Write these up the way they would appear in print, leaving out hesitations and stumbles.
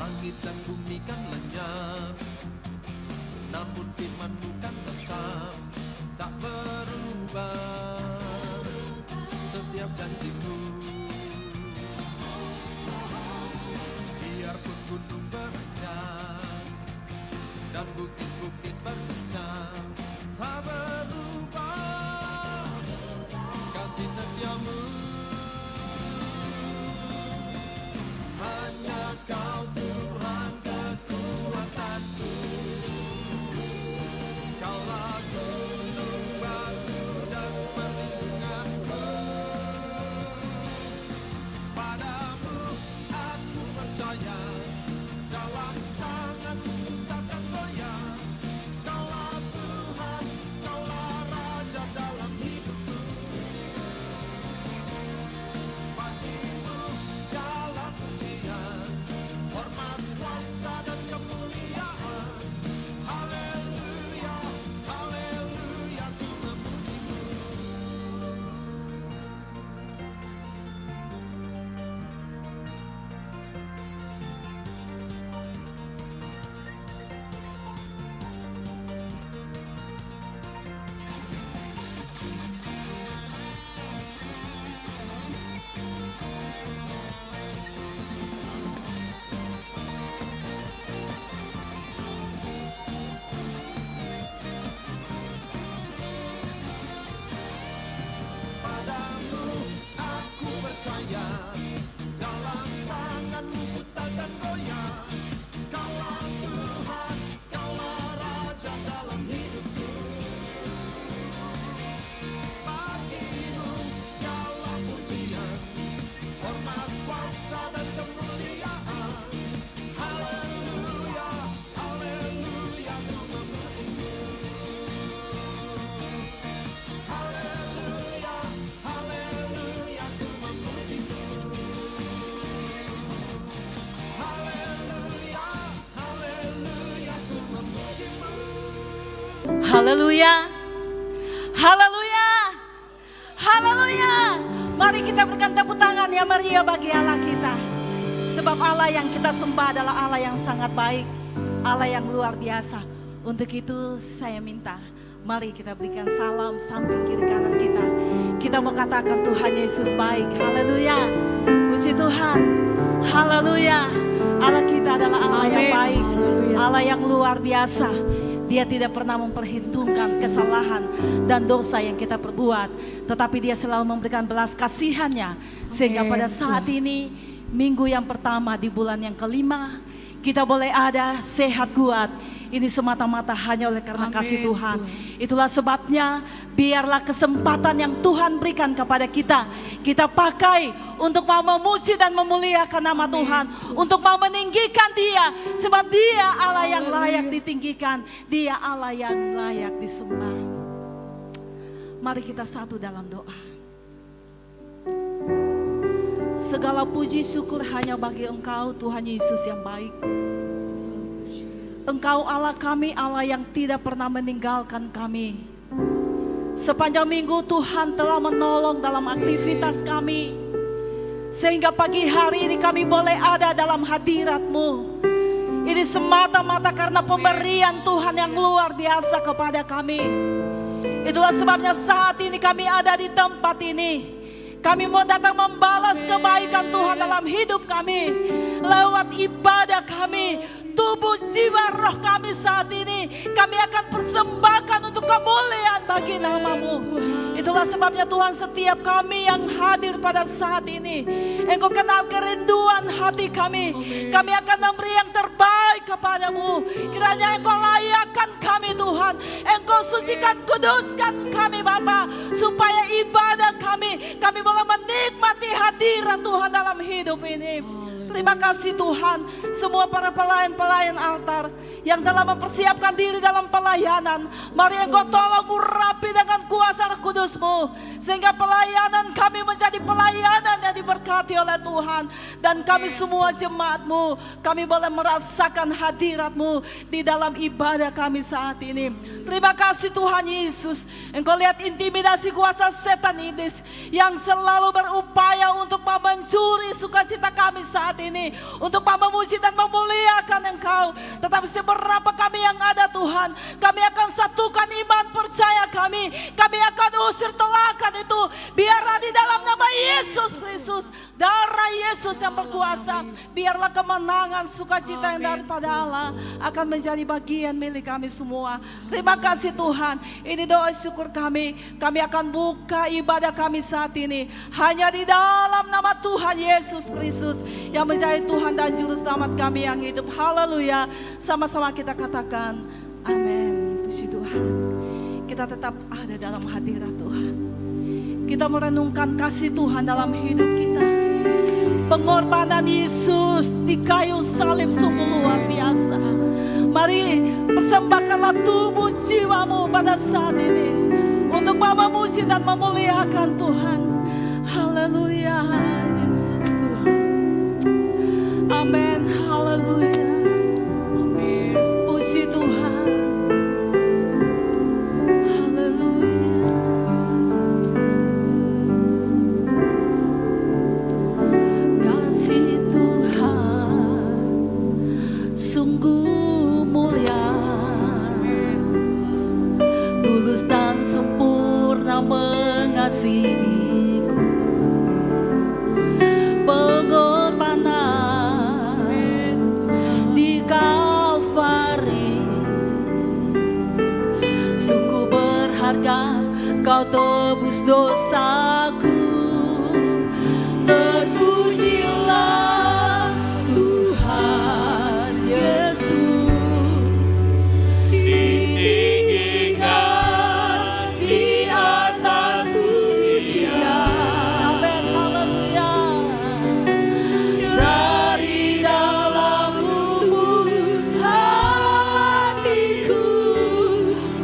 Langit dan bumi kan lenyap, namun firman-Mu kan tetap tak berubah. Setiap janji-Mu, biarpun gunung berendah dan bukit-bukit berguncang, tak berubah kasih setia-Mu. Hanya Kau Tuhan kekuatanku, Kaulah gunung batu dan perlindunganku. Padamu aku percaya, dalam tangan-Mu takkan goyah. Kaulah Tuhan, Kaulah Raja dalam hidupku. Bagi-Mu segala pujian, hormat, kuasa dan kemuliaan. Haleluya, haleluya, ku memuji-Mu. Padamu aku percaya, dalam tangan-Mu ku takkan goyah. Kaulah Tuhan, Kaulah Raja dalam hidupku. Bagi-Mu segala pujian, hormat, kuasa dan kemuliaan. Haleluya, haleluya, ku memuji-Mu. Haleluya, haleluya, ku memuji-Mu. Haleluya, haleluya, ku memuji-Mu. Haleluya, haleluya, haleluya. Mari kita berikan tepuk tangan yang meriah bagi Allah kita. Sebab Allah yang kita sembah adalah Allah yang sangat baik, Allah yang luar biasa. Untuk itu saya minta, mari kita berikan salam samping kiri kanan kita. Kita mau katakan Tuhan Yesus baik. Haleluya, puji Tuhan. Haleluya, Allah kita adalah Allah yang Amin. baik, Haleluya. Allah yang luar biasa. Dia tidak pernah memperhitungkan kesalahan dan dosa yang kita perbuat, tetapi Dia selalu memberikan belas kasihannya. Sehingga pada saat ini, minggu yang pertama di bulan yang kelima, kita boleh ada sehat kuat. Ini semata-mata hanya oleh karena kasih Amin, Tuhan. Tuhan. Itulah sebabnya biarlah kesempatan yang Tuhan berikan kepada kita, kita pakai untuk mau memuji dan memuliakan nama Tuhan, untuk mau meninggikan Dia, sebab Dia Allah yang layak ditinggikan, Dia Allah yang layak disembah. Mari kita satu dalam doa. Segala puji syukur hanya bagi Engkau Tuhan Yesus yang baik. Engkau Allah kami, Allah yang tidak pernah meninggalkan kami. Sepanjang minggu Tuhan telah menolong dalam aktivitas kami, sehingga pagi hari ini kami boleh ada dalam hadirat-Mu. Ini semata-mata karena pemberian Tuhan yang luar biasa kepada kami. Itulah sebabnya saat ini kami ada di tempat ini. Kami mau datang membalas kebaikan Tuhan dalam hidup kami, lewat ibadah kami, tubuh, jiwa, roh kami saat ini. Kami akan persembahkan untuk kemuliaan bagi nama-Mu. Itulah sebabnya Tuhan, setiap kami yang hadir pada saat ini, Engkau kenal kerinduan hati kami. Kami akan memberi yang terbaik kepadamu. Kiranya Engkau layakkan kami Tuhan, Engkau sucikan, kuduskan kami Bapa, supaya ibadah kami boleh menikmati hadirat Tuhan dalam hidup ini. Terima kasih Tuhan, semua para pelayan-pelayan altar yang telah mempersiapkan diri dalam pelayanan. Mari Engkau tolong urapi dengan kuasa Roh Kudus-Mu, sehingga pelayanan kami menjadi pelayanan yang diberkati oleh Tuhan. Dan kami semua jemaat-Mu, kami boleh merasakan hadirat-Mu di dalam ibadah kami saat ini. Terima kasih Tuhan Yesus. Engkau lihat intimidasi kuasa setan iblis yang selalu berupaya untuk mencuri sukacita kami kami saat ini untuk memuji dan memuliakan Engkau. Tetapi seberapa kami yang ada Tuhan, kami akan satukan iman percaya kami. Kami akan usir telakan itu. Biarlah di dalam nama Yesus Kristus, darah Yesus yang berkuasa, biarlah kemenangan sukacita yang daripada Allah akan menjadi bagian milik kami semua. Terima kasih Tuhan. Ini doa syukur kami. Kami akan buka ibadah kami saat ini hanya di dalam nama Tuhan Yesus Kristus yang menjadi Tuhan dan Juru Selamat kami yang hidup. Haleluya. Sama-sama kita katakan amin. Puji Tuhan. Kita tetap ada dalam hadirat Tuhan. Kita merenungkan kasih Tuhan dalam hidup kita. Pengorbanan Yesus di kayu salib sungguh luar biasa. Mari persembahkanlah tubuh jiwamu pada saat ini untuk memuji dan memuliakan Tuhan. Haleluya, Yesus Tuhan. Amin, haleluya. Amin. Puji Tuhan. Haleluya. Kasih Tuhan sungguh mulia, tulus dan sempurna mengasihiku. Pengorbanan di Kalvari sungguh berharga, Kau tebus dosaku. Terpujilah Tuhan Yesus, ditinggikan di atas pujian. Amin, haleluya. Dari dalam lubuk hatiku,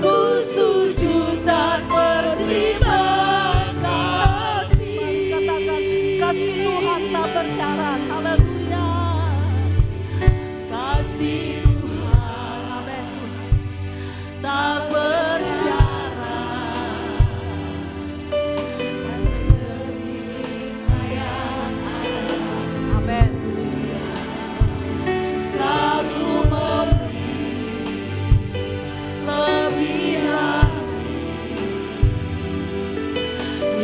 ku sujud dan berterima kasih. Katakan kasih Tuhan tak bersyarat. Haleluya. Kasih Tuhan, amin, tak bersyarat. Amin. Selalu memberi lebih lagi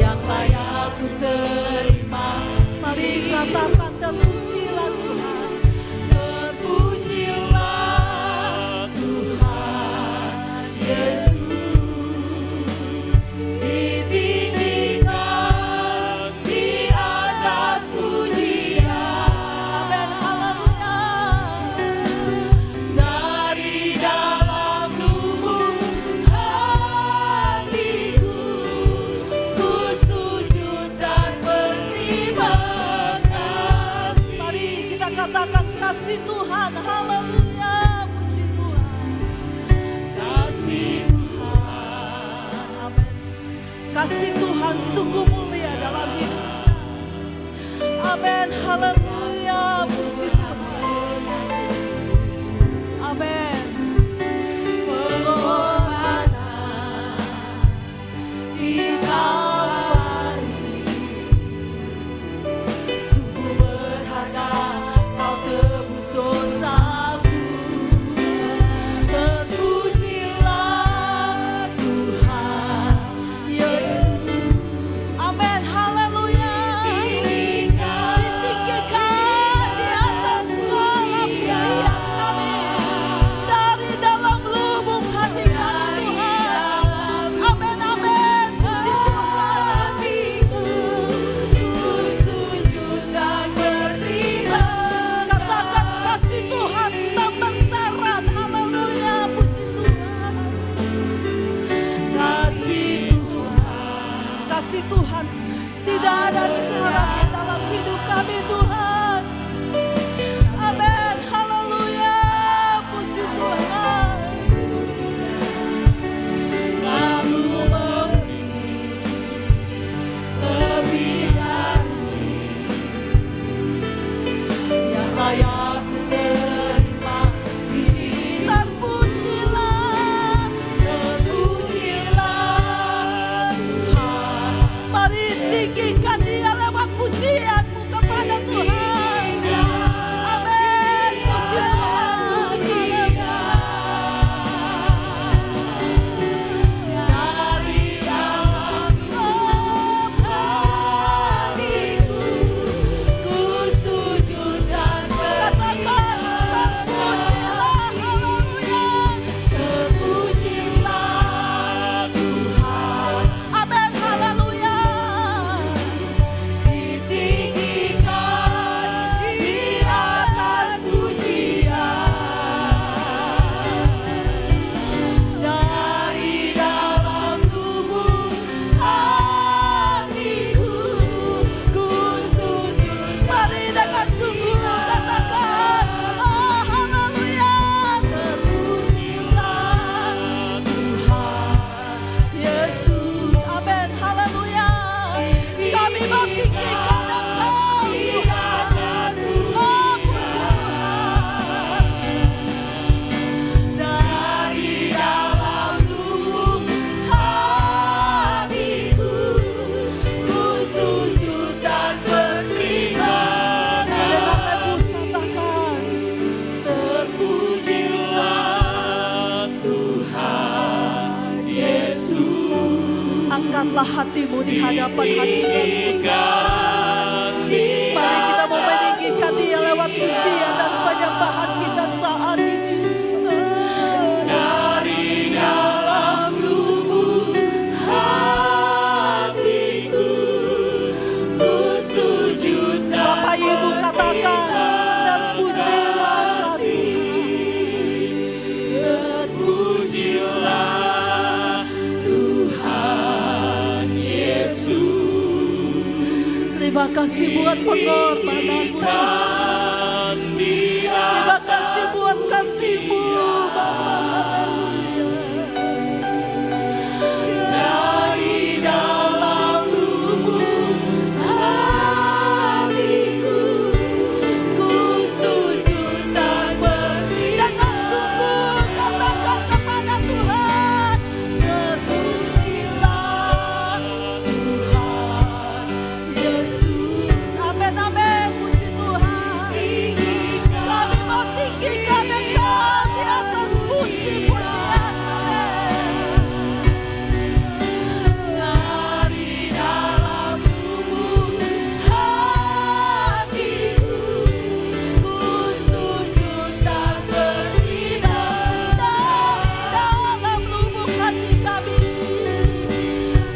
yang layak ku terima. Mari katakan terpujilah Tuhan. Terpujilah Tuhan Yesus, ditinggikan di atas pujian. Amin, haleluya. Dari dalam lubuk hatiku, ku sujud dan berterima kasih. Mari kita katakan kasih Tuhan. Haleluya. Puji Tuhan. Kasih Tuhan. Amin. Kasih Tuhan sungguh mulia dalam hidup kita. Amin. Haleluya. Puji Tuhan. Amin. Pengorbanan di Kalvari sungguh berharga, Kau tebus dosaku. Terpujilah Tuhan Yesus. Amin, haleluya. Ditinggikan Angkatlah hatimu di hadapan hati Tuhan. Mari kita mau meninggikan Dia lewat pujian dan penyembahan kita saat ini. Dari dalam lubuk hatiku, ku sujud dan Bapak Ibu katakan, terpujilah terpujilah Tuhan Yesus. Terima kasih buat pengorbananmu Tuhan. Terima kasih buat kasih-Mu Bapa. Dari dalam lubuk hatiku, ku sujud dan Dengan sungguh katakan kepada Tuhan, terpujilah Tuhan Yesus. Amin, amin, puji Tuhan. Kami mau tinggikan Engkau di atas puji-pujian. dari dalam lubuk hatiku, ku sujud dan beribadah. Dalam lubuk hati kami,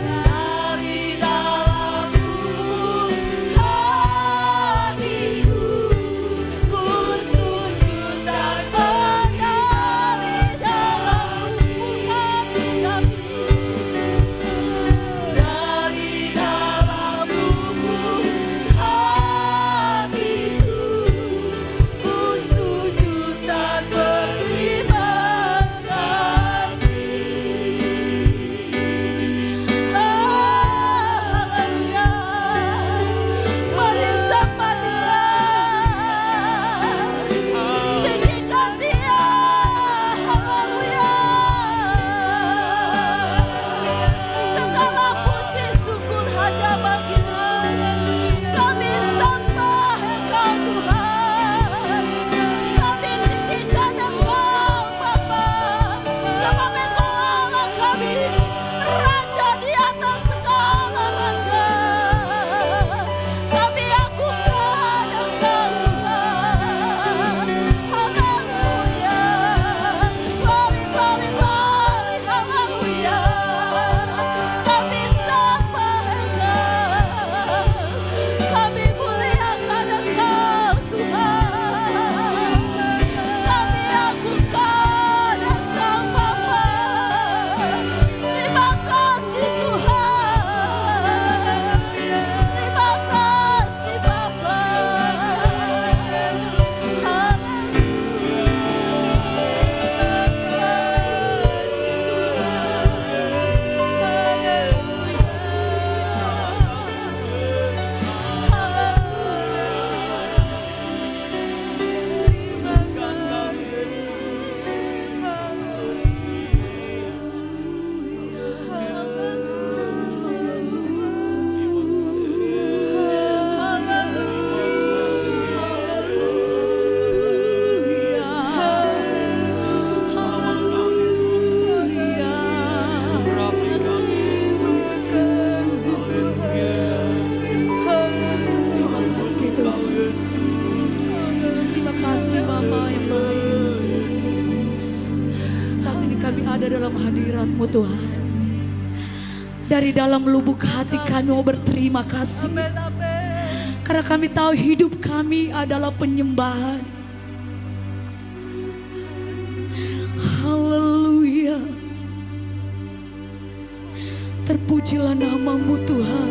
Dari dalam lubuk hatiku, ku sujud dan dari dalam lubuk hati kami. dari dalam lubuk hatiku, ku sujud dan berterima kasih. Haleluya. Mari sapa Dia, tinggikan Dia. Haleluya. Segala puji syukur hanya bagi-Mu. Kami sembah Engkau Tuhan. Kami tinggikan Engkau Bapa. Sebab Engkau Allah kami, Raja di atas segala raja. Kami agungkan Engkau Tuhan. Haleluya. Glory, glory, glory. Haleluya. Kami sembah Engkau. Kami muliakan Engkau Tuhan. Kami agungkan Engkau Bapa. Terima kasih Tuhan. Terima kasih Bapa. Terima kasih Bapa yang baik. Saat ini kami ada dalam hadirat-Mu Tuhan. Dari dalam lubuk hati kami mau berterima kasih. Karena kami tahu hidup kami adalah penyembahan. Haleluya. Terpujilah nama-Mu Tuhan.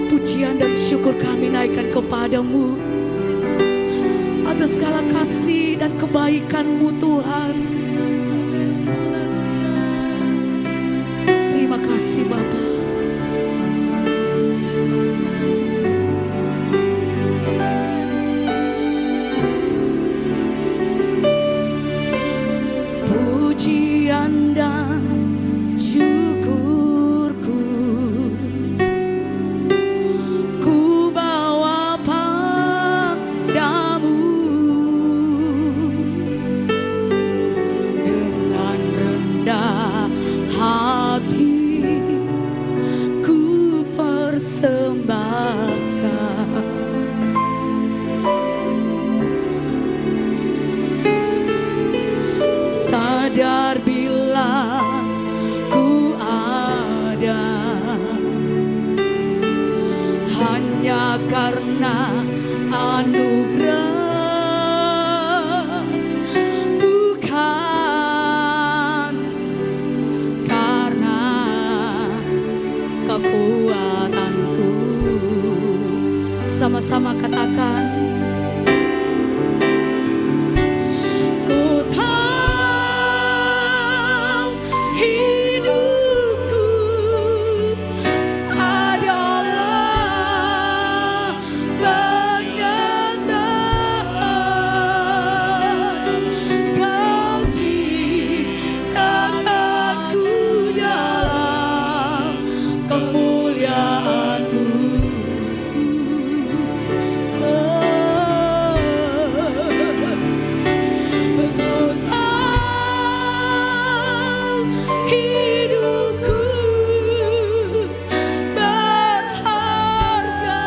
Pujian dan syukur kami naikkan kepadamu atas segala kasih dan kebaikan-Mu Tuhan. Terima kasih Bapa. Pujian dan syukurku ku bawa padamu dengan rendah persembahkan. Sadar bila ku ada hanya karena anugerah, bukan karena kekuatanku. Sama-sama katakan, ku tahu hidupku adalah pengembangan Kau ciptakanku dalam kemuliaan-Mu. Ku tahu hidupku berharga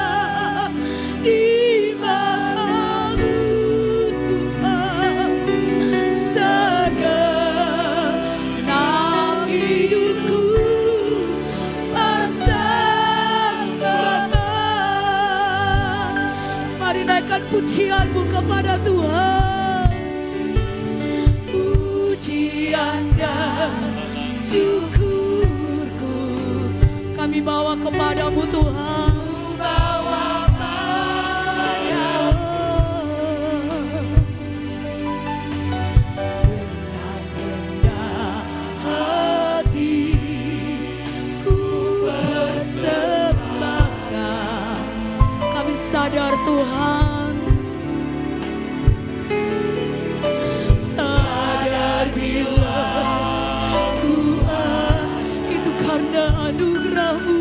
di mata-Mu, Tuhan. Segenap hidupku persembahkan. Mari naikkan pujian-Mu kepada Tuhan. Pujian dan syukurku kami bawa kepadamu, Tuhan. Bawa padamu dengan rendah hati ku persembahkan. Kami sadar, Tuhan, sadar bila ku itu karena anugerah-Mu.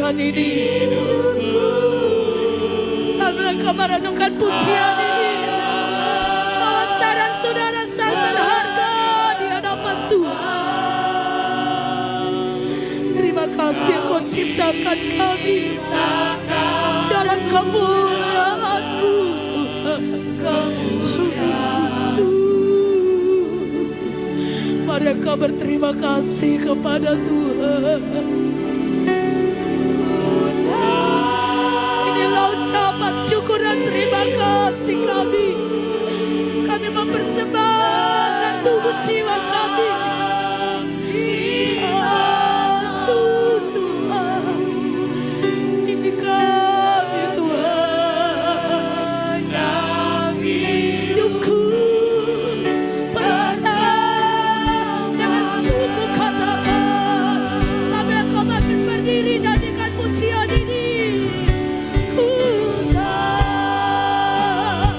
merenungkan ini, sambil engkau merenungkan pujian ini, bahwa saudara-saudara sangat berharga di hadapan Tuhan. Terima kasih Engkau ciptakan kami dalam kemuliaan-Mu, Tuhan. Mereka berterima kasih kepada Tuhan. Inilah ucapan syukur dan terima kasih kami. Kami mempersembahkan tubuh jiwa kami. Yesus Tuhan, ini kami Tuhan. Hidupku bersama dengan suku katakan, sambil kau bangkit berdiri nyanyikan pujian ini. Ku tak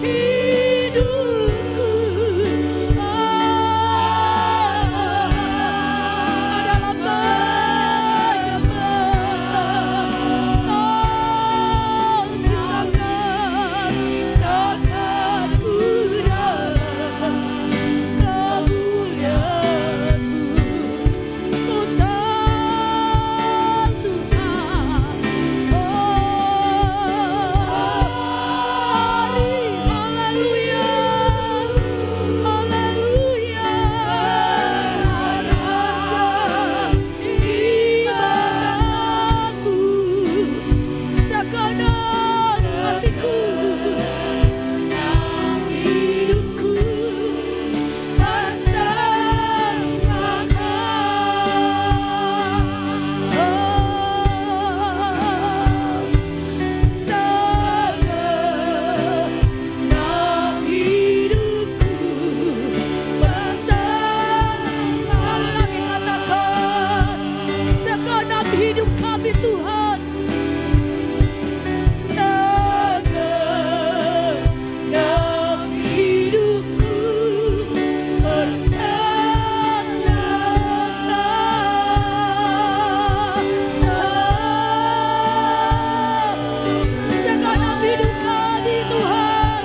hidupku adalah penyembah. Kau ciptakan, takkan ku dalam kemuliaan-Mu. Ku tahu Tuhan, mari haleluya, haleluya, berharga ibadahmu, segenap hatiku, hidupku segenap hidupku sekali lagi katakan, segenap hidup kami Tuhan, segenap hidupku segenap hidup kami Tuhan,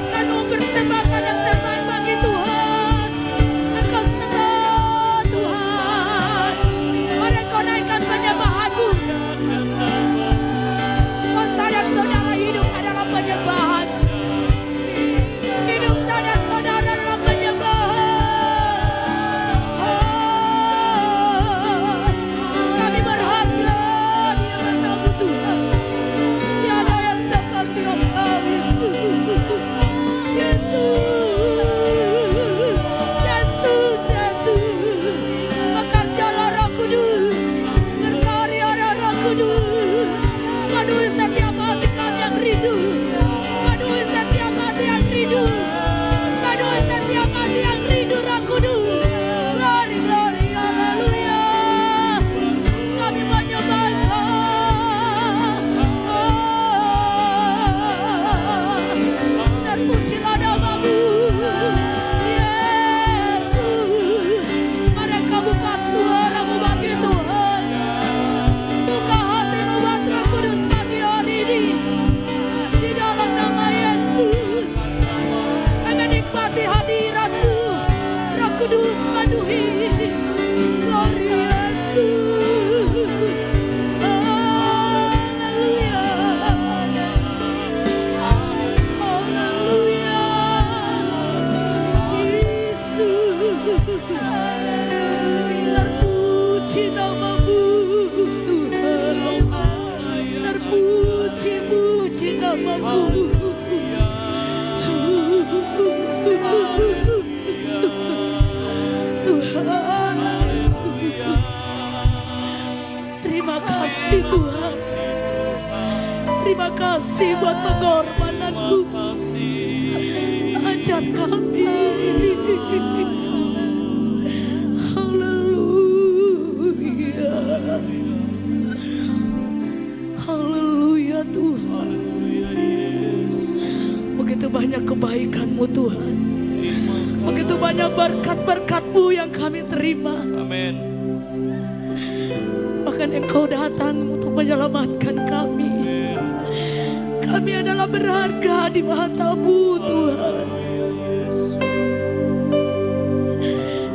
kami mempersembahkan yang terbaik bagi Tuhan. Engkau sembah Tuhan, mari Engkau naikkan penyembahan-Mu. Oh saudara-saudara, hidup adalah penyembahan. Hidup saudara-saudara adalah penyembahan. Kami berharga di hadapan-Mu Tuhan. Tiada yang seperti Engkau, Yesus. Yesus, Yesus, Yesus. Bekerjalah Roh Kudus, berkaryalah Roh Kudus. Penuhi setiap hati kami yang rindu. Penuhi setiap hati yang rindu. Penuhi setiap hati yang rindu, Roh Kudus. Glory, glory, haleluya. Kami menyembah Engkau. Terpujilah nama-Mu, Yesus. Mereka buka suara-Mu bagi Tuhan. Buka hati-Mu buat Roh Kudus bagi hari ini. Di dalam nama Yesus, kami menikmati hadirat-Mu. Roh Kudus penuhi. Glory Yesus. Haleluya. Haleluya. Yesus. Terpuji nama-Mu Tuhan. Terpuji-puji nama-Mu. Tuhan Yesus. Terima kasih Tuhan. Terima kasih buat pengorbanan-Mu. Ajar kami. Haleluya. Haleluya Tuhan. Begitu banyak kebaikan-Mu Tuhan. Begitu banyak berkat-berkat-Mu yang kami terima. Amin. bahkan Engkau datang untuk menyelamatkan kami. Kami adalah berharga di mata-Mu Tuhan.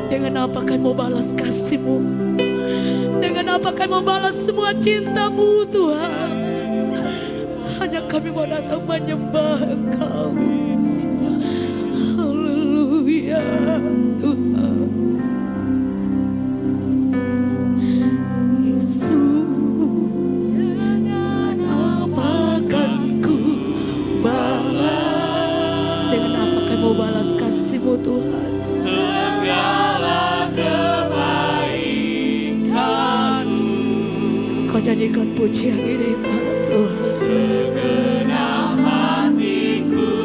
Dengan apa kami mau balas kasih-Mu? Dengan apa kami mau balas semua cinta-Mu Tuhan? Hanya kami mau datang menyembah Engkau. Haleluya Tuhan. Yesus, dengan apa akan ku balas? Dengan apa kami mau balas kasih-Mu Tuhan? Segala kebaikan-Mu, Kau jadikan pujian ini Tuhan. segenap hatiku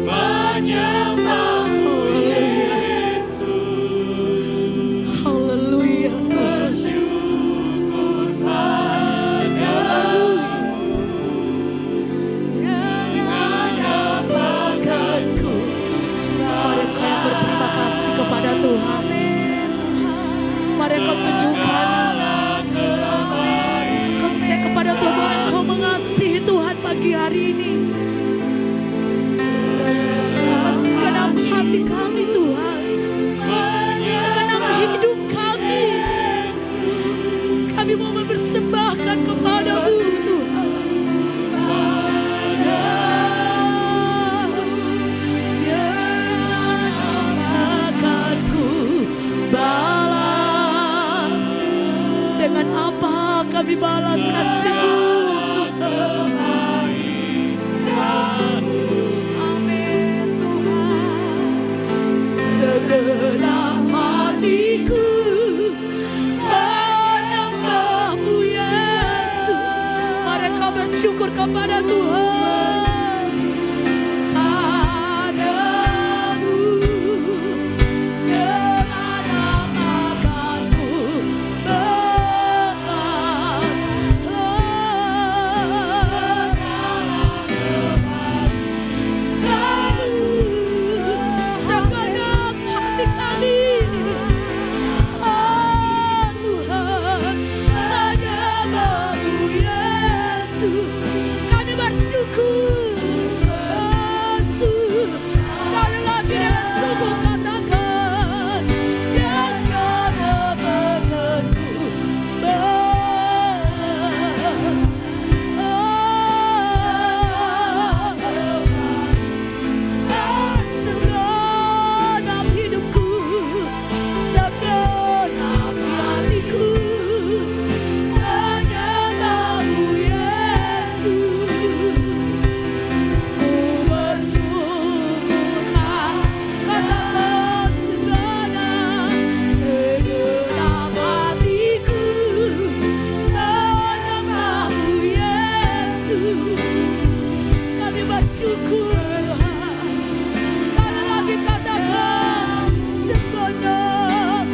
menyembah Yesus, Haleluya Tuhan. bersyukur padamu. Dengan apa akan ku Mari kau yang berterima kasih kepada Tuhan. Mari kau tunjukkan. Kau buktikan kepada Tuhan bahwa Engkau mengasihi Tuhan pagi hari ini. Segenap hati kami Tuhan. Segenap hidup kami. Kami mau mempersembahkan kepada-Mu Tuhan. Dengan apa akan ku balas? Dengan apa kami balas kasih-Mu Tuhan? Amin Tuhan. Segenap hatiku menyembah-Mu Yesus. Mari kau bersyukur kepada Tuhan. Padamu dengan apa akan ku balas? Segenap hati kami, oh Tuhan, menyembah-Mu Yesus. Kami bersyukur, Yesus. Sekali lagi dengan sungguh katakan, yang akan ku balas. Segenap hidupku, segenap hatiku, menyembah-Mu Yesus. Ku bersyukurlah, katakan segenap hatiku, menyembah-Mu Yesus. Kami bersyukur Tuhan. Sekali lagi katakan segenap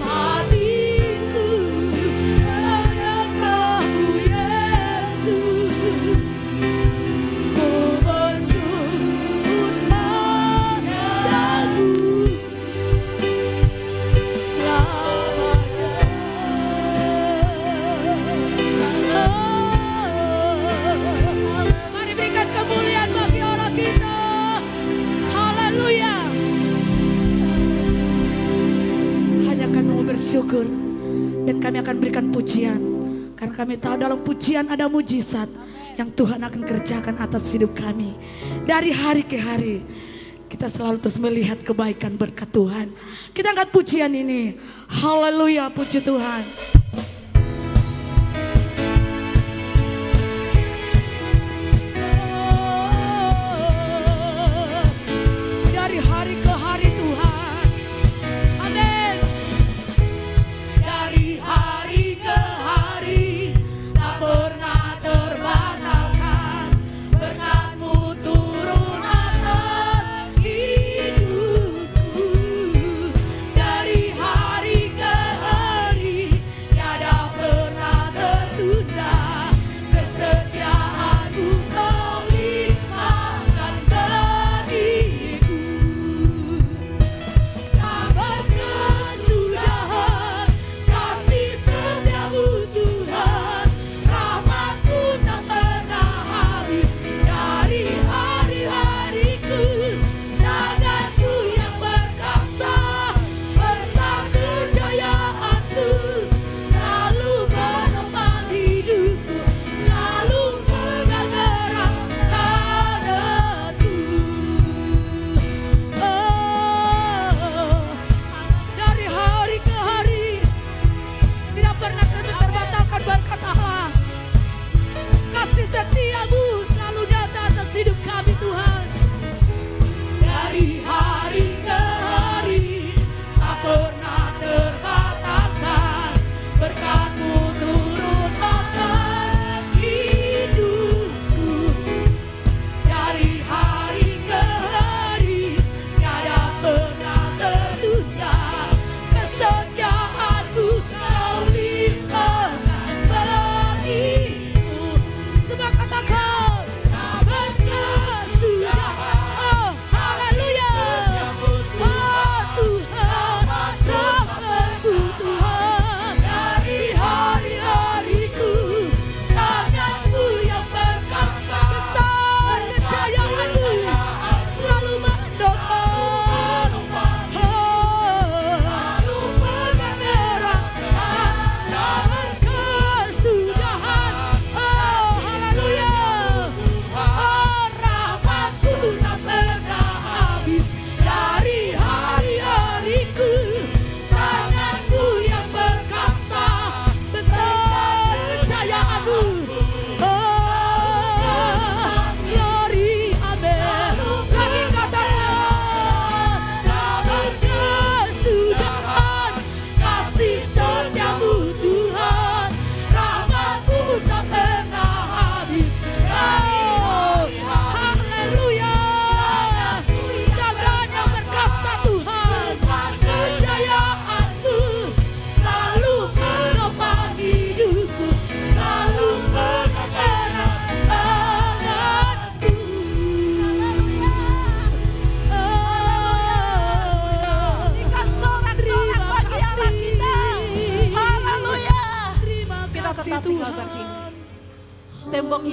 hatiku, menyembah-Mu Yesus. Ku bersyukur padamu selamanya. Mari berikan kemuliaan bagi Allah kita. Haleluya. Hanya kami mau bersyukur dan kami akan berikan pujian. Karena kami tahu dalam pujian ada mujizat yang Tuhan akan kerjakan atas hidup kami. Dari hari ke hari kita selalu terus melihat kebaikan berkat Tuhan. Kita angkat pujian ini. Haleluya, puji Tuhan. Dari hari ke hari Tuhan. Amin. Dari hari ke hari tak pernah terbatalkan. Berkat-Mu turun atas hidupku. Dari hari ke hari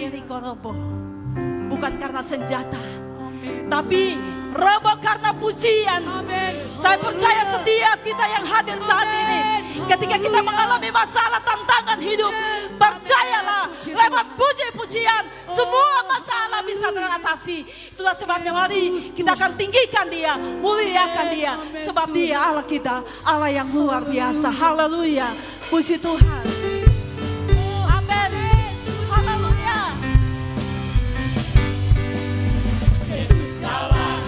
Yeriko roboh. Bukan karena senjata, tapi roboh karena pujian. Saya percaya setiap kita yang hadir saat ini, ketika kita mengalami masalah tantangan hidup, percayalah lewat puji-pujian semua masalah bisa teratasi. Itulah sebabnya mari kita akan tinggikan Dia, muliakan Dia, sebab Dia Allah kita, Allah yang luar biasa. Haleluya, puji Tuhan. Amin. Haleluya. Yesus jalan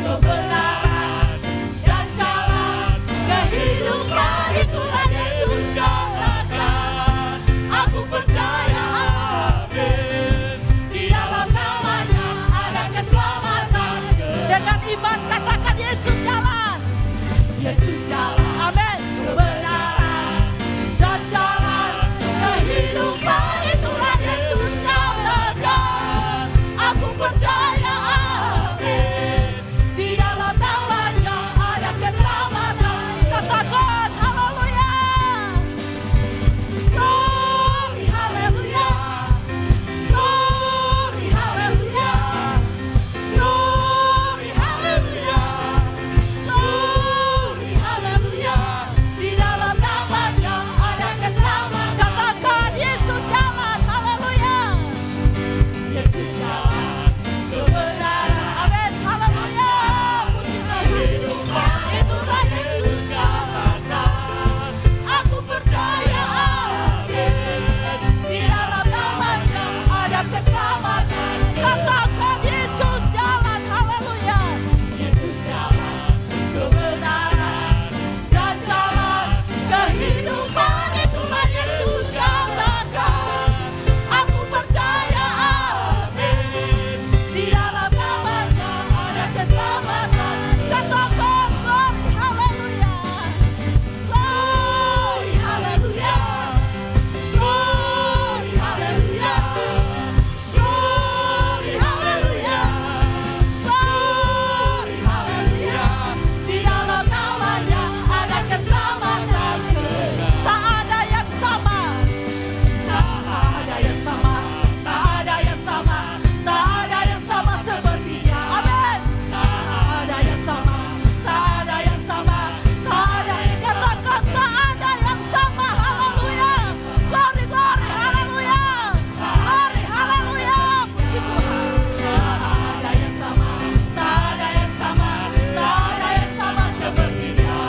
kebenaran dan jalan kehidupan, itulah Yesus katakan. Aku percaya, amin. Di dalam namanya ada keselamatan. Dengan iman katakan Yesus jalan. Yesus jalan Amin. kebenaran dan jalan kehidupan, itulah Yesus katakan. Aku percaya, amin. Di dalam namanya ada keselamatan. Katakan haleluya. Glory, haleluya. Glory, haleluya. Glory, haleluya. Glory, haleluya. Di dalam namanya ada keselamatan. Katakan Yesus jalan. Haleluya. Yesus jalan kebenaran Amin. Haleluya. Puji Tuhan. kehidupan, itulah Yesus katakan. Aku percaya, amin. Di dalam namanya ada keselamatan. Katakan Yesus jalan. Haleluya. Yesus jalan kebenaran dan jalan kehidupan, itulah Yesus katakan. Aku percaya, amin. Di dalam namanya ada keselamatan. Katakan glory. Haleluya. Glory, haleluya. Glory, haleluya. Glory, haleluya. Glory, haleluya. Di dalam namanya ada keselamatan. Tak ada yang sama. Tak ada yang sama, tak ada yang sama, tak ada yang sama seperti Dia. Amin. Tak ada yang sama, tak ada yang sama, tak ada yang Katakan tak ada yang sama. Haleluya. Glory, glory. Haleluya. Glory, haleluya. Puji Tuhan. ada yang sama, tak ada yang sama, tak ada yang sama seperti Dia.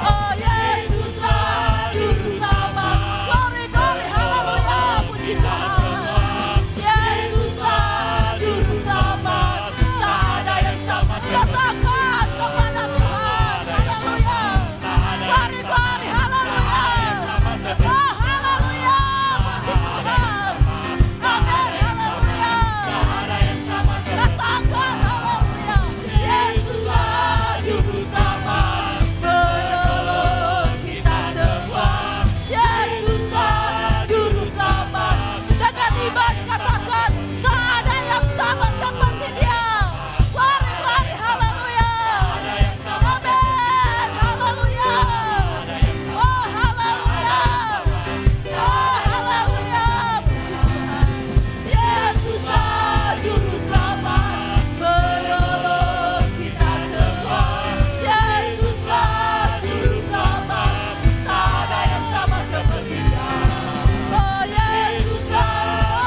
Oh Yesuslah juru selamat. Glory, glory. Haleluya. Puji Tuhan. Yesuslah juru selamat. Tak ada yang sama Katakan kepada Tuhan. Haleluya. Glory, glory. Haleluya. Oh haleluya. Puji Tuhan. Amin. Haleluya. Katakan haleluya. Yesuslah juru selamat, penolong kita semua. Yesuslah juru selamat. Dengan iman katakan tak ada yang sama seperti Dia. Glory, glory, haleluya. Amin. Haleluya. Oh haleluya. Oh haleluya. Puji Tuhan. Yesuslah juru selamat, penolong kita semua. Yesuslah juru selamat, tak ada yang sama seperti Dia. Oh Yesuslah,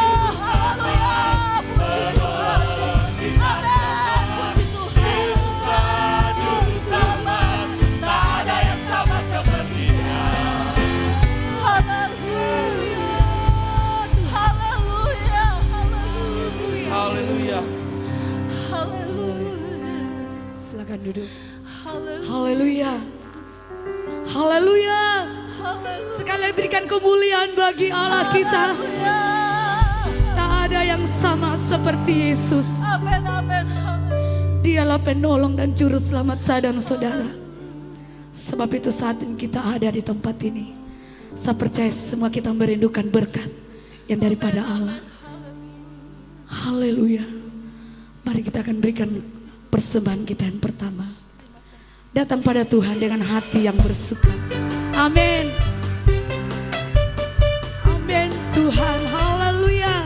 oh haleluya. Puji Tuhan. Amin. Puji Tuhan. Juru selamat, tak ada yang sama seperti Dia. Haleluya. Haleluya. Haleluya. Haleluya. Haleluya. Silakan duduk. Haleluya. Haleluya. Haleluya. Haleluya. Sekali berikan kemuliaan bagi Allah kita. Haleluya. Tak ada yang sama seperti Yesus. Amin, amin. Haleluya. Dialah penolong dan juru selamat saya dan saudara. Sebab itu saat ini kita ada di tempat ini. Saya percaya semua kita merindukan berkat yang daripada Allah. Haleluya. Mari kita akan berikan persembahan kita yang pertama. Datang pada Tuhan dengan hati yang bersuka. Amin. Amin Tuhan. Haleluya.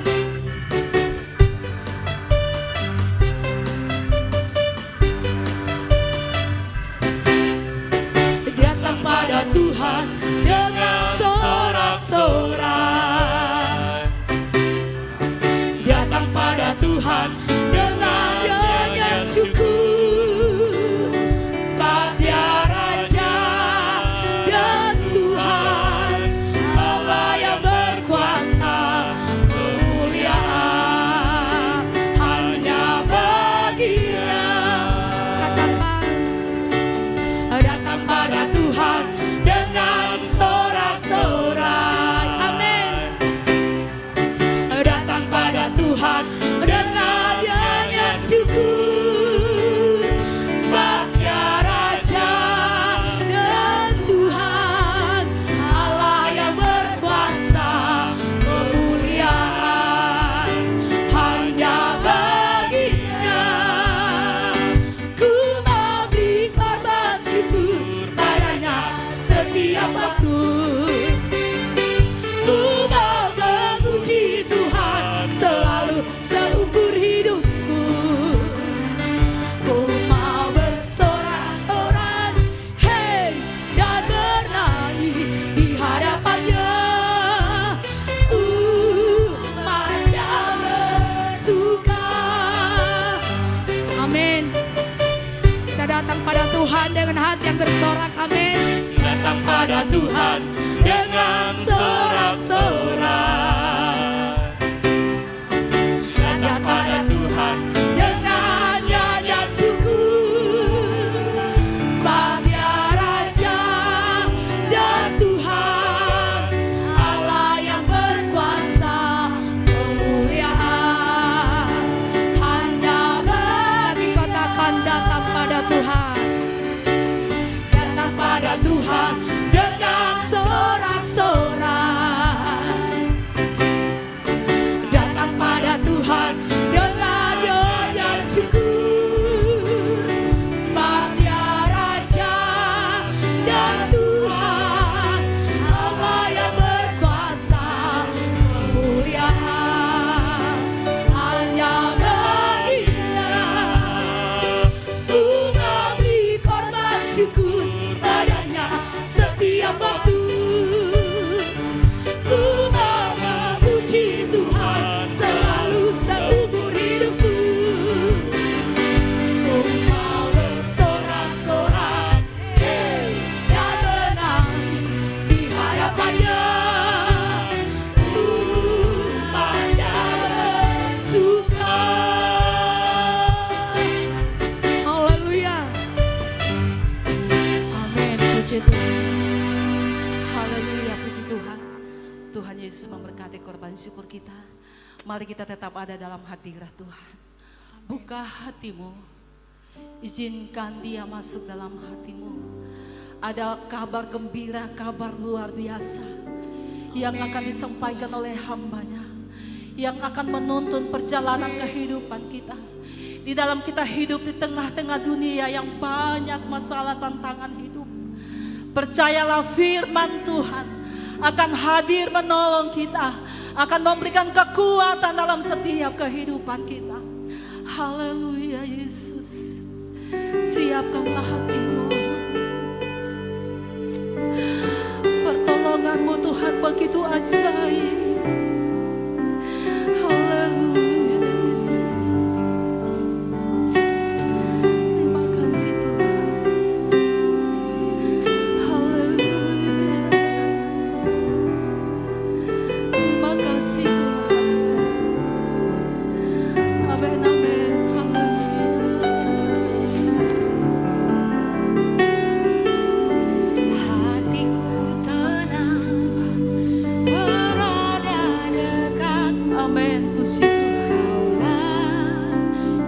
datang pada Tuhan dengan hati yang bersorak, amin. Datang pada Tuhan dengan sorak-sorak. Datang pada Tuhan dengan nyanyian syukur, sebab Dia Raja dan Tuhan, Allah yang berkuasa, kemuliaan hanya bagi. Katakan datang pada Tuhan. Datang pada Tuhan dengan sorak-sorak. Datang pada Tuhan dengan nyanyian syukur, sebab Dia Raja dan Tuhan, Allah yang berkuasa, kemuliaan hanya bagi-Nya. Ku memberi korban syukur padanya setiap waktu. Ku mau memuji Tuhan selalu seumur hidupku. Ku mau bersorak-sorak dan menang di hadapan-Nya. Umat-Nya bersuka. Haleluya. Amin. Puji Tuhan. Haleluya, puji Tuhan. Tuhan Yesus memberkati korban syukur kita. Mari kita tetap ada dalam hadirat Tuhan. Buka hatimu, izinkan Dia masuk dalam hatimu. Ada kabar gembira, kabar luar biasa yang akan disampaikan oleh hamba-Nya, yang akan menuntun perjalanan kehidupan kita. Di dalam kita hidup di tengah-tengah dunia yang banyak masalah tantangan hidup, percayalah firman Tuhan akan hadir menolong kita, akan memberikan kekuatan dalam setiap kehidupan kita. Haleluya Yesus. Siapkanlah hatimu. Pertolongan-Mu Tuhan begitu ajaib. Haleluya Yesus. Terima kasih Tuhan. Haleluya. Terima kasih Tuhan. Amin, amin. Haleluya. Hatiku tenang berada dekat. Amin, puji Tuhan. Kaulah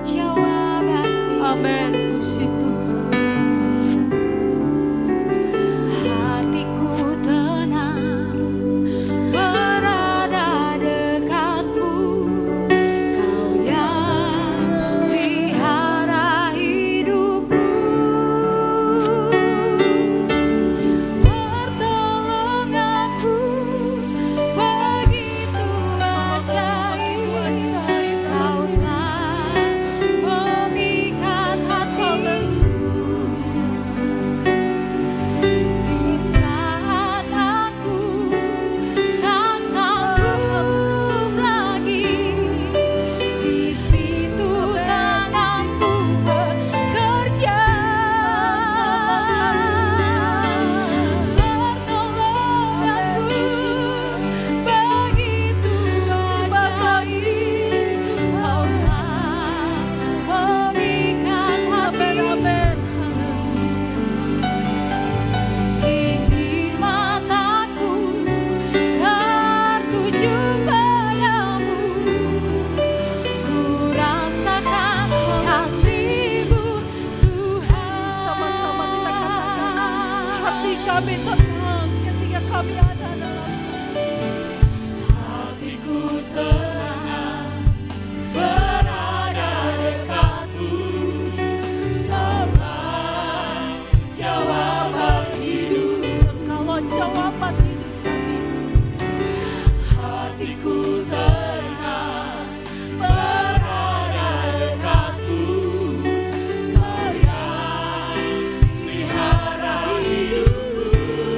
jawaban. Amin, puji Tuhan. Hatiku tenang berada dekatmu. Kau yang pelihara hidupku. Pertolonganmu begitu ajaib. Kau telah memikat hatiku. Di saat aku tak sanggup lagi, di situ tanganmu bekerja. Pertolonganmu begitu ajaib. Kau telah memikat hatiku. Kini mataku tertuju padamu. Ku rasakan kasih-Mu Tuhan. Sama-sama kita katakan, hati kami tenang ketika kami ada dalam. Hatiku tenang berada dekatmu. Kaulah jawaban hidup. Engkaulah jawaban hidup kami. Hatiku tenang berada dekatmu. Kau yang pelihara hidupku.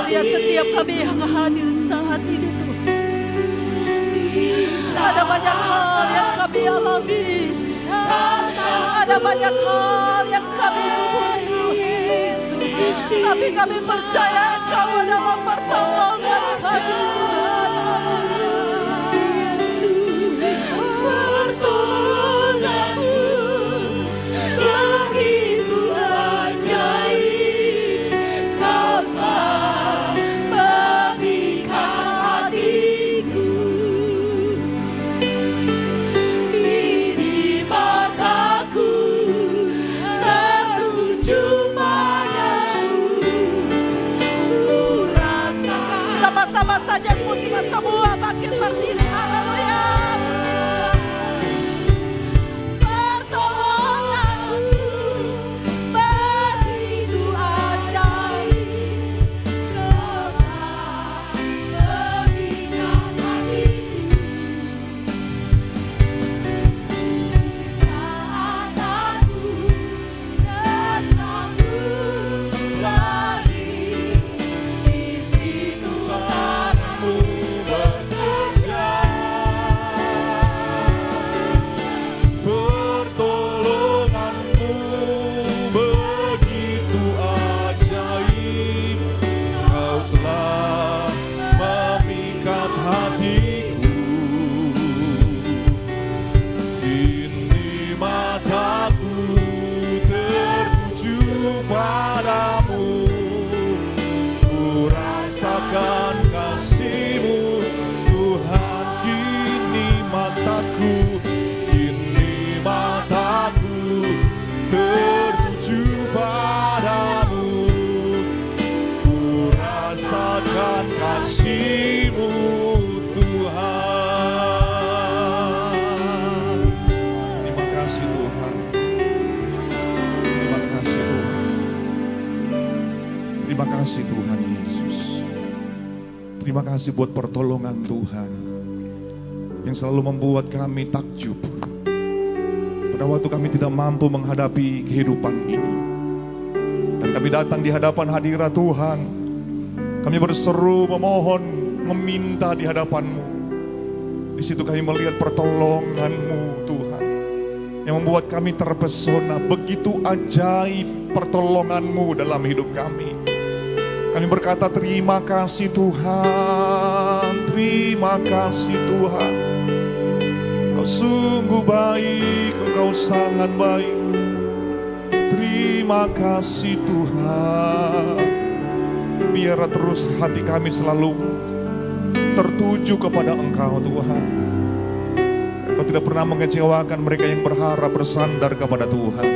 lihat setiap kami yang hadir saat ini Tuhan. Ada banyak hal yang kami alami. Ada banyak hal yang kami lalui. Tapi kami percaya Engkau adalah pertolongan kami. Pertolonganmu begitu ajaib, Kau telah memikat hatiku. Kini mataku tertuju padamu. Ku rasakan Sama-sama saja kita semua bangkit berdiri. Haleluya. pertolonganmu begitu ajaib, Kau telah memikat hatiku. Saat aku tersangkut lagi, di situ tanganmu bekerja. Pertolonganmu begitu ajaib, Kau telah memikat hatiku. Kini mataku tertuju padamu. Ku rasakan kasih-Mu Tuhan. Kini mataku tertuju padamu. Ku rasakan kasih-Mu Tuhan. Terima kasih Tuhan. Terima kasih Tuhan. Terima kasih Tuhan Yesus. Terima kasih buat pertolongan Tuhan yang selalu membuat kami takjub pada waktu kami tidak mampu menghadapi kehidupan ini. Dan kami datang di hadapan hadirat Tuhan. Kami berseru, memohon, meminta di hadapan-Mu. Di situ kami melihat pertolongan-Mu Tuhan, yang membuat kami terpesona. Begitu ajaib pertolongan-Mu dalam hidup kami. Kami berkata terima kasih Tuhan. Terima kasih Tuhan. Kau sungguh baik, Engkau sangat baik. Terima kasih Tuhan. Biar terus hati kami selalu tertuju kepada Engkau Tuhan. Kau tidak pernah mengecewakan mereka yang berharap bersandar kepada Tuhan.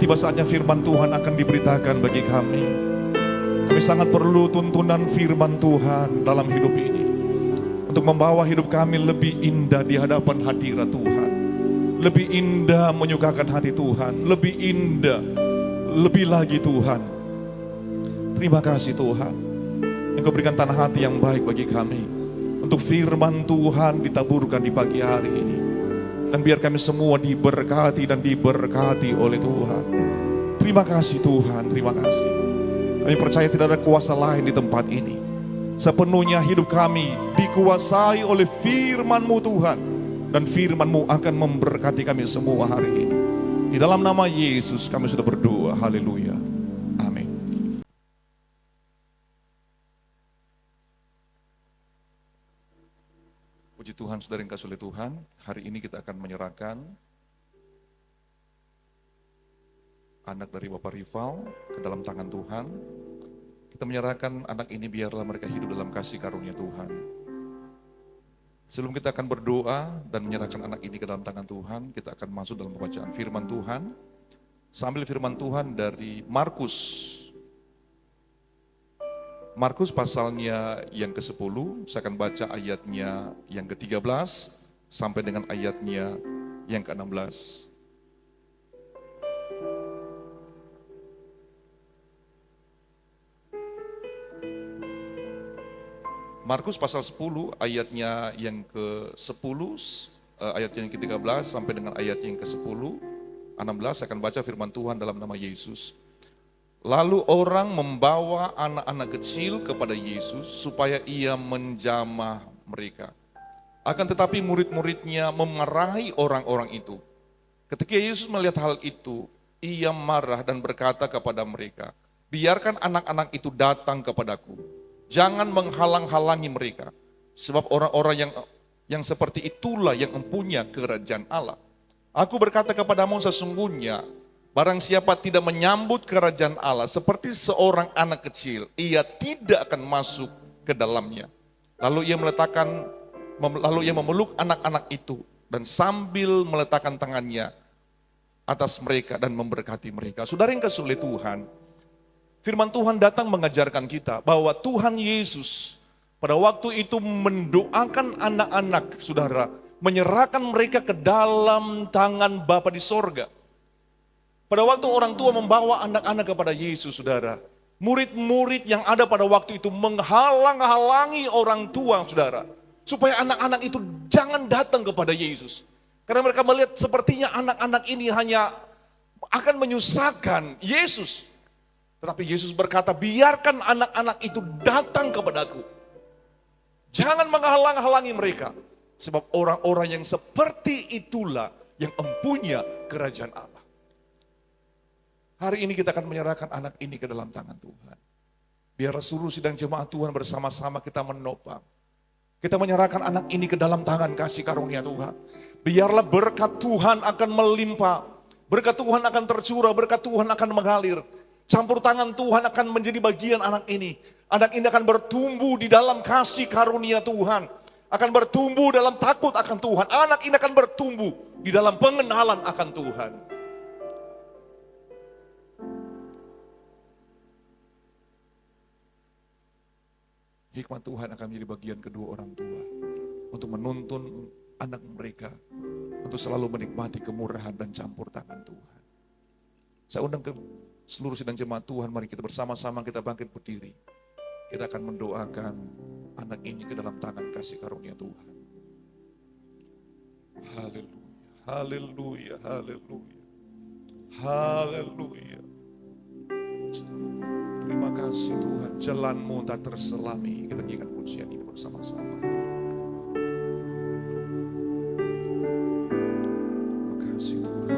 Tiba saatnya firman Tuhan akan diberitakan bagi kami. Kami sangat perlu tuntunan firman Tuhan dalam hidup ini, untuk membawa hidup kami lebih indah di hadapan hadirat Tuhan. Lebih indah menyukakan hati Tuhan. Lebih indah, lebih lagi Tuhan. Terima kasih Tuhan, Engkau berikan tanah hati yang baik bagi kami, untuk firman Tuhan ditaburkan di pagi hari ini. Dan biar kami semua diberkati dan diberkati oleh Tuhan. Terima kasih Tuhan, terima kasih. Kami percaya tidak ada kuasa lain di tempat ini. Sepenuhnya hidup kami dikuasai oleh firman-Mu Tuhan. Dan firman-Mu akan memberkati kami semua hari ini. Di dalam nama Yesus kami sudah berdoa. Haleluya. Amin. Puji Tuhan, saudara yang kasih oleh Tuhan. Hari ini kita akan menyerahkan anak dari Bapak Rival ke dalam tangan Tuhan. Kita menyerahkan anak ini, biarlah mereka hidup dalam kasih karunia Tuhan. Sebelum kita akan berdoa dan menyerahkan anak ini ke dalam tangan Tuhan, kita akan masuk dalam pembacaan firman Tuhan. Sambil firman Tuhan dari Markus. Markus pasalnya yang ke-10, saya akan baca ayatnya yang ke-13 sampai dengan ayatnya yang ke-16. Markus pasal 10 ayatnya yang ke-10, ayat yang ke-13 sampai dengan ayat yang ke-10, 16, saya akan baca firman Tuhan dalam nama Yesus. Lalu orang membawa anak-anak kecil kepada Yesus supaya ia menjamah mereka. Akan tetapi murid-muridnya memarahi orang-orang itu. Ketika Yesus melihat hal itu, ia marah dan berkata kepada mereka, biarkan anak-anak itu datang kepadaku. Jangan menghalang-halangi mereka. Sebab orang-orang yang seperti itulah yang mempunyai kerajaan Allah. Aku berkata kepadamu sesungguhnya, barang siapa tidak menyambut kerajaan Allah seperti seorang anak kecil, ia tidak akan masuk ke dalamnya. Lalu ia memeluk anak-anak itu dan sambil meletakkan tangannya atas mereka dan memberkati mereka. Saudara yang kasih oleh Tuhan, firman Tuhan datang mengajarkan kita bahwa Tuhan Yesus pada waktu itu mendoakan anak-anak, saudara, menyerahkan mereka ke dalam tangan Bapa di sorga. Pada waktu orang tua membawa anak-anak kepada Yesus, saudara, murid-murid yang ada pada waktu itu menghalang-halangi orang tua, saudara, supaya anak-anak itu jangan datang kepada Yesus. Karena mereka melihat sepertinya anak-anak ini hanya akan menyusahkan Yesus. Tetapi Yesus berkata, biarkan anak-anak itu datang kepadaku. Jangan menghalang-halangi mereka. Sebab orang-orang yang seperti itulah yang mempunyai kerajaan Allah. Hari ini kita akan menyerahkan anak ini ke dalam tangan Tuhan. Biar seluruh sidang jemaat Tuhan bersama-sama kita menopang. Kita menyerahkan anak ini ke dalam tangan kasih karunia Tuhan. Biarlah berkat Tuhan akan melimpah. Berkat Tuhan akan tercurah, berkat Tuhan akan mengalir. Campur tangan Tuhan akan menjadi bagian anak ini. Anak ini akan bertumbuh di dalam kasih karunia Tuhan. Akan bertumbuh dalam takut akan Tuhan. Anak ini akan bertumbuh di dalam pengenalan akan Tuhan. Hikmat Tuhan akan menjadi bagian kedua orang tua. Untuk menuntun anak mereka. Untuk selalu menikmati kemurahan dan campur tangan Tuhan. Saya undang ke seluruh sidang jemaat Tuhan, mari kita bersama-sama kita bangkit berdiri. Kita akan mendoakan anak ini ke dalam tangan kasih karunia Tuhan. Haleluya, haleluya, haleluya, haleluya. Terima kasih Tuhan, jalanmu tak terselami. Kita nyanyikan pujian ini bersama-sama. Terima kasih Tuhan.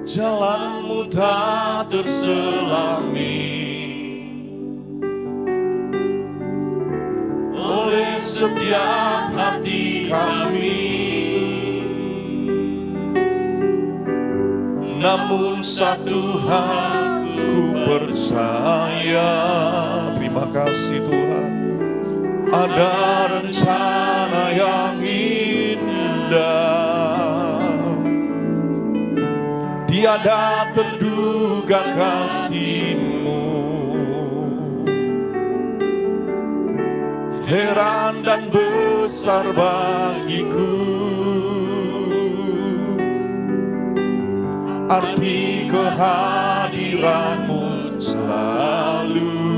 Jalanmu tak terselami oleh setiap hati kami. Namun satu hal ku percaya. Terima kasih Tuhan. Ada rencana yang indah, tiada terduga kasih-Mu. Heran dan besar bagiku arti kehadiran-Mu selalu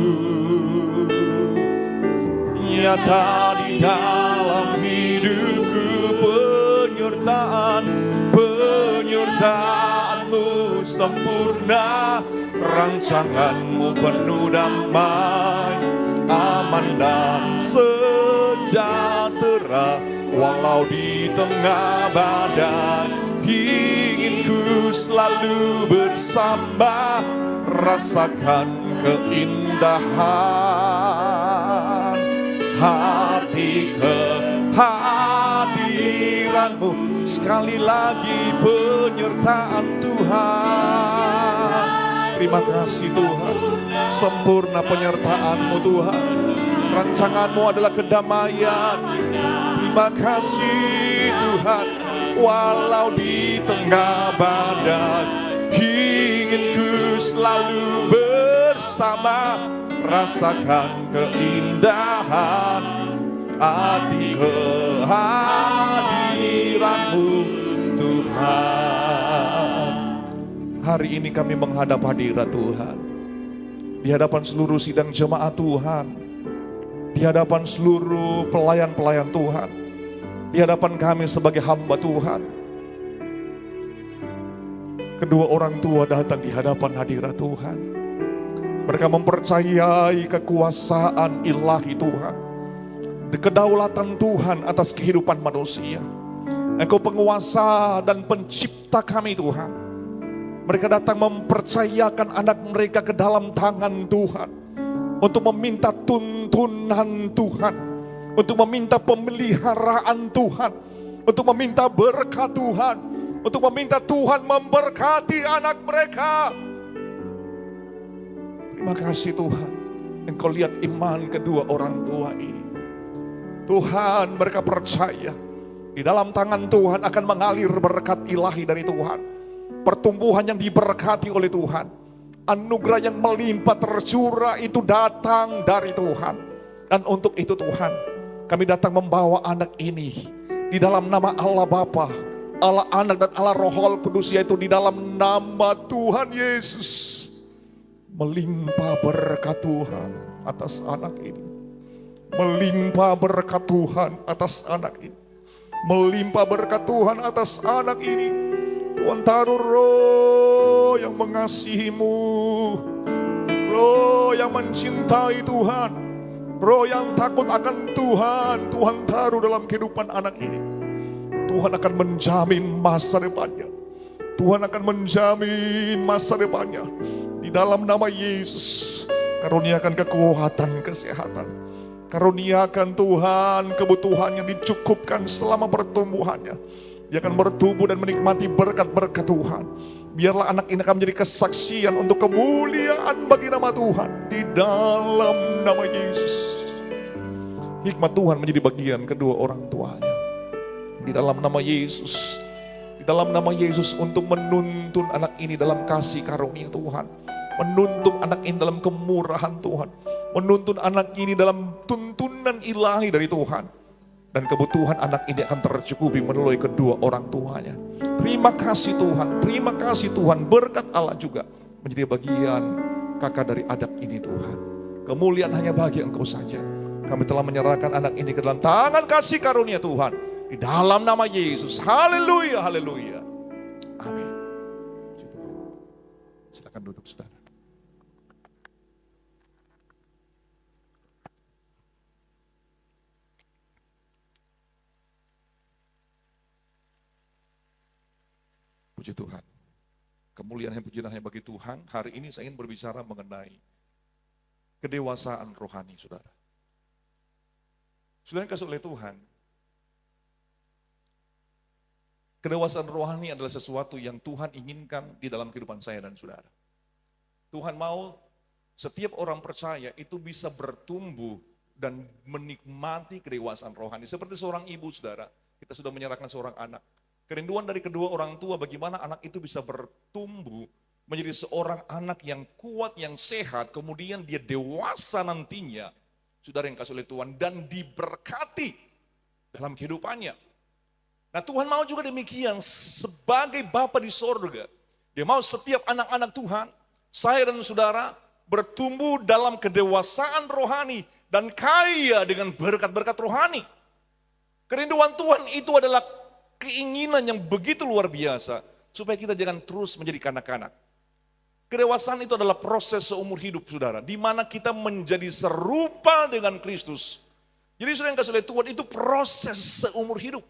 nyata di dalam hidupku. Penyertaan-Mu sempurna, rancangan-Mu penuh damai, aman dan sejahtera. Walau di tengah badai, ingin ku selalu bersama, rasakan keindahan hati kehadiran-Mu. Sekali lagi penyertaan Tuhan. Terima kasih Tuhan, sempurna penyertaan-Mu Tuhan. Rancangan-Mu adalah kedamaian. Terima kasih Tuhan. Walau di tengah badai, ingin ku selalu bersama, rasakan keindahan hati kehadiran-Mu Tuhan. Hari ini kami menghadap hadirat Tuhan, di hadapan seluruh sidang jemaat Tuhan, di hadapan seluruh pelayan-pelayan Tuhan, di hadapan kami sebagai hamba Tuhan. kedua orang tua datang di hadapan hadirat Tuhan. Mereka mempercayai kekuasaan ilahi Tuhan, kedaulatan Tuhan atas kehidupan manusia. Engkau penguasa dan pencipta kami Tuhan. Mereka datang mempercayakan anak mereka ke dalam tangan Tuhan, untuk meminta tuntunan Tuhan, untuk meminta pemeliharaan Tuhan, untuk meminta berkat Tuhan, untuk meminta Tuhan memberkati anak mereka. Terima kasih Tuhan, Engkau lihat iman kedua orang tua ini. Tuhan, mereka percaya di dalam tangan Tuhan akan mengalir berkat ilahi dari Tuhan. Pertumbuhan yang diberkati oleh Tuhan, anugerah yang melimpah tercurah itu datang dari Tuhan. Dan untuk itu Tuhan, kami datang membawa anak ini di dalam nama Allah Bapa, Allah Anak dan Allah Roh Kudus, yaitu di dalam nama Tuhan Yesus. Melimpah berkat Tuhan atas anak ini. Melimpah berkat Tuhan atas anak ini. Melimpah berkat Tuhan atas anak ini. Tuhan taruh roh yang mengasihimu, roh yang mencintai Tuhan, roh yang takut akan Tuhan. Tuhan taruh dalam kehidupan anak ini. Tuhan akan menjamin masa depannya. Tuhan akan menjamin masa depannya. Di dalam nama Yesus, karuniakan kekuatan, kesehatan. Karuniakan Tuhan kebutuhan yang dicukupkan selama pertumbuhannya. Dia akan bertumbuh dan menikmati berkat-berkat Tuhan. Biarlah anak ini akan menjadi kesaksian untuk kemuliaan bagi nama Tuhan. Di dalam nama Yesus. Hikmat Tuhan menjadi bagian kedua orang tuanya. Di dalam nama Yesus. Di dalam nama Yesus, untuk menuntun anak ini dalam kasih karunia Tuhan. Menuntun anak ini dalam kemurahan Tuhan. Menuntun anak ini dalam tuntunan ilahi dari Tuhan. Dan kebutuhan anak ini akan tercukupi melalui kedua orang tuanya. Terima kasih Tuhan, terima kasih Tuhan. Berkat Allah juga menjadi bagian kakak dari anak ini Tuhan. Kemuliaan hanya bagi Engkau saja. Kami telah menyerahkan anak ini ke dalam tangan kasih karunia Tuhan. Di dalam nama Yesus. Haleluya, haleluya. Amin. Silakan duduk saudara. Puji Tuhan. Kemuliaan dan pujian hanya bagi Tuhan. Hari ini saya ingin berbicara mengenai kedewasaan rohani, saudara. Saudara yang kasih oleh Tuhan, kedewasaan rohani adalah sesuatu yang Tuhan inginkan di dalam kehidupan saya dan saudara. Tuhan mau setiap orang percaya itu bisa bertumbuh dan menikmati kedewasaan rohani. Seperti seorang ibu, saudara, kita sudah menyerahkan seorang anak. Kerinduan dari kedua orang tua bagaimana anak itu bisa bertumbuh menjadi seorang anak yang kuat, yang sehat, kemudian dia dewasa nantinya, saudara yang kasih oleh Tuhan, dan diberkati dalam kehidupannya. Nah Tuhan mau juga demikian sebagai Bapa di sorga. Dia mau setiap anak-anak Tuhan, saya dan saudara, bertumbuh dalam kedewasaan rohani dan kaya dengan berkat-berkat rohani. Kerinduan Tuhan itu adalah keinginan yang begitu luar biasa supaya kita jangan terus menjadi kanak-kanak. Kedewasaan itu adalah proses seumur hidup, saudara, di mana kita menjadi serupa dengan Kristus. Jadi saudara yang kasih oleh Tuhan, itu proses seumur hidup,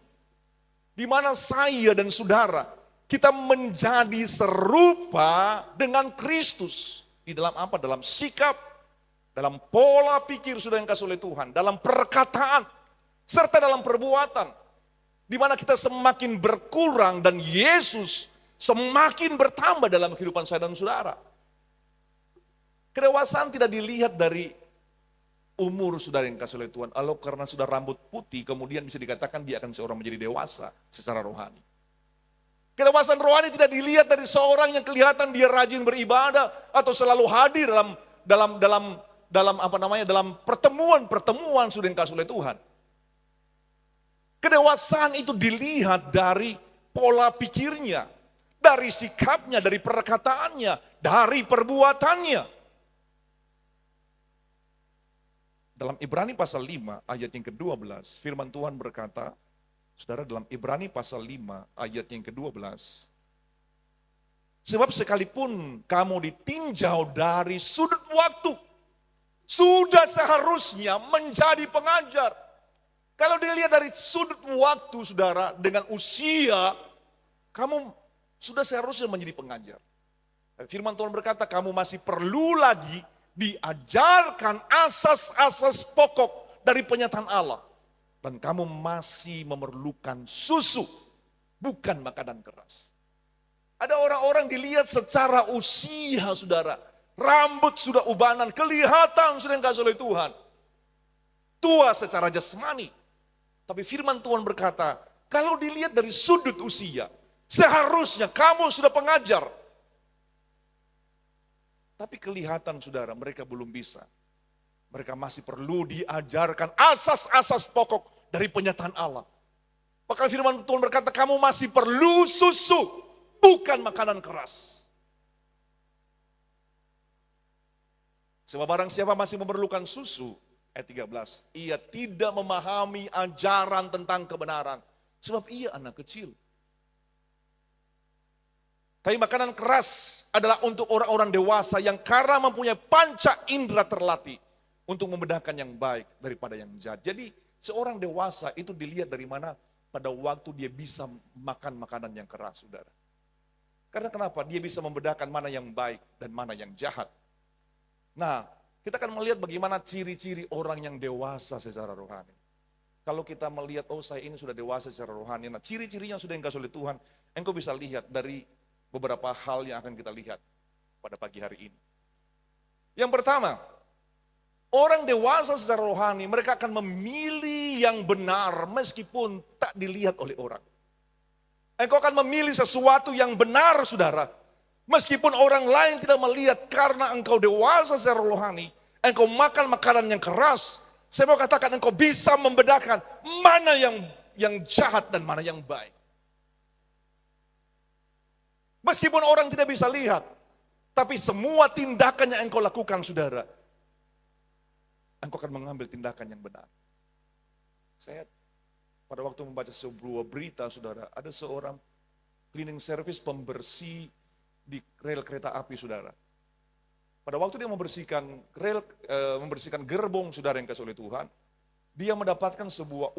di mana saya dan saudara kita menjadi serupa dengan Kristus. Di dalam apa? Dalam sikap, dalam pola pikir, saudara yang kasih oleh Tuhan, dalam perkataan, serta dalam perbuatan. Di mana kita semakin berkurang dan Yesus semakin bertambah dalam kehidupan saya dan saudara. Kedewasaan tidak dilihat dari umur saudara yang kasih oleh Tuhan. Kalau karena sudah rambut putih, kemudian bisa dikatakan dia akan seorang menjadi dewasa secara rohani. Kedewasaan rohani tidak dilihat dari seorang yang kelihatan dia rajin beribadah atau selalu hadir dalam pertemuan-pertemuan saudara yang kasih oleh Tuhan. Kedewasaan itu dilihat dari pola pikirnya, dari sikapnya, dari perkataannya, dari perbuatannya. Dalam Ibrani pasal 5 ayat yang ke-12, firman Tuhan berkata, saudara, dalam Ibrani pasal 5 ayat yang ke-12, Sebab sekalipun kamu ditinjau dari sudut waktu, sudah seharusnya menjadi pengajar. Kalau dilihat dari sudut waktu, saudara, dengan usia, kamu sudah seharusnya menjadi pengajar. Firman Tuhan berkata, kamu masih perlu lagi diajarkan asas-asas pokok dari penyataan Allah. Dan kamu masih memerlukan susu, bukan makanan keras. Ada orang-orang dilihat secara usia, saudara. Rambut sudah ubanan, kelihatan sudah dikasih oleh Tuhan. Tua secara jasmani. Tapi firman Tuhan berkata, kalau dilihat dari sudut usia, seharusnya kamu sudah pengajar. Tapi kelihatan, saudara, mereka belum bisa. Mereka masih perlu diajarkan asas-asas pokok dari penyataan Allah. Maka firman Tuhan berkata, kamu masih perlu susu, bukan makanan keras. Sebab barang siapa masih memerlukan susu, ayat 13, ia tidak memahami ajaran tentang kebenaran. Sebab ia anak kecil. Tapi makanan keras adalah untuk orang-orang dewasa yang karena mempunyai panca indera terlatih untuk membedakan yang baik daripada yang jahat. Jadi seorang dewasa itu dilihat dari mana pada waktu dia bisa makan makanan yang keras, saudara. Karena kenapa? Dia bisa membedakan mana yang baik dan mana yang jahat. Nah, kita akan melihat bagaimana ciri-ciri orang yang dewasa secara rohani. Kalau kita melihat, oh saya ini sudah dewasa secara rohani. Nah, ciri-cirinya sudah dikasih oleh Tuhan. Engkau bisa lihat dari beberapa hal yang akan kita lihat pada pagi hari ini. Yang pertama, orang dewasa secara rohani, mereka akan memilih yang benar meskipun tak dilihat oleh orang. Engkau akan memilih sesuatu yang benar, saudara. Meskipun orang lain tidak melihat, karena engkau dewasa secara rohani, engkau makan makanan yang keras. Saya mau katakan engkau bisa membedakan mana yang jahat dan mana yang baik. Meskipun orang tidak bisa lihat, tapi semua tindakan yang engkau lakukan, saudara, engkau akan mengambil tindakan yang benar. Saya pada waktu membaca sebuah berita, saudara, ada seorang cleaning service pembersih di rel kereta api, saudara. Pada waktu dia membersihkan rel, membersihkan gerbong, saudara, yang kasih oleh Tuhan, dia mendapatkan sebuah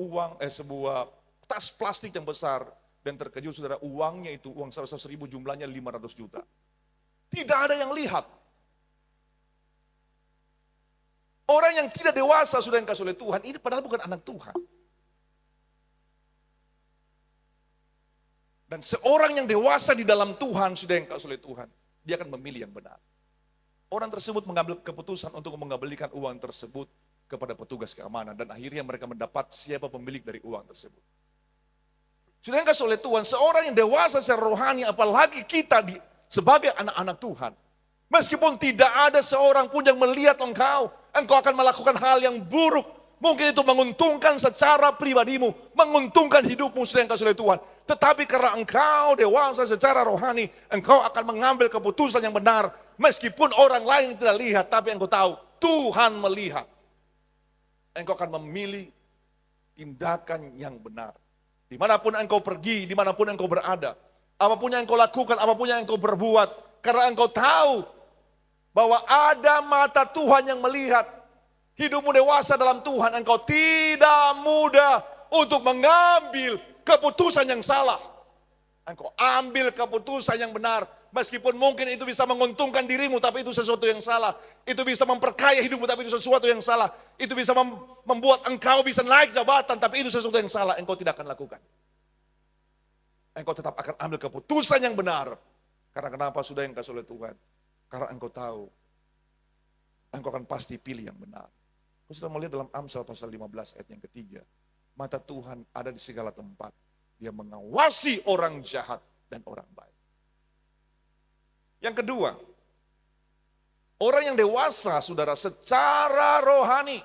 tas plastik yang besar, dan terkejut, saudara, uangnya itu uang 100.000, jumlahnya 500 juta. Tidak ada yang lihat. Orang yang tidak dewasa sudah yang kasih oleh Tuhan, ini padahal bukan anak Tuhan. Dan seorang yang dewasa di dalam Tuhan, sudah yang kasih oleh Tuhan, dia akan memilih yang benar. Orang tersebut mengambil keputusan untuk mengembalikan uang tersebut kepada petugas keamanan. Dan akhirnya mereka mendapat siapa pemilik dari uang tersebut. Sudah yang kasih oleh Tuhan, seorang yang dewasa secara rohani, apalagi kita sebagai anak-anak Tuhan. Meskipun tidak ada seorang pun yang melihat engkau akan melakukan hal yang buruk. Mungkin itu menguntungkan secara pribadimu, menguntungkan hidupmu, sudah yang kasih oleh Tuhan. Tetapi karena engkau dewasa secara rohani, engkau akan mengambil keputusan yang benar. Meskipun orang lain tidak lihat, tapi engkau tahu, Tuhan melihat. Engkau akan memilih tindakan yang benar. Dimanapun engkau pergi, dimanapun engkau berada, apapun yang engkau lakukan, apapun yang engkau berbuat, karena engkau tahu bahwa ada mata Tuhan yang melihat. Hidupmu dewasa dalam Tuhan, engkau tidak mudah untuk mengambil keputusan yang salah. Engkau ambil keputusan yang benar, meskipun mungkin itu bisa menguntungkan dirimu, tapi itu sesuatu yang salah. Itu bisa memperkaya hidupmu, tapi itu sesuatu yang salah. Itu bisa membuat engkau bisa naik jabatan, tapi itu sesuatu yang salah. Engkau tidak akan lakukan. Engkau tetap akan ambil keputusan yang benar. Karena kenapa? Sudah yang kasih oleh Tuhan. Karena engkau tahu, engkau akan pasti pilih yang benar. Kau sudah melihat dalam Amsal pasal 15 ayat yang ketiga. Mata Tuhan ada di segala tempat. Dia mengawasi orang jahat dan orang baik. Yang kedua, orang yang dewasa, saudara, secara rohani,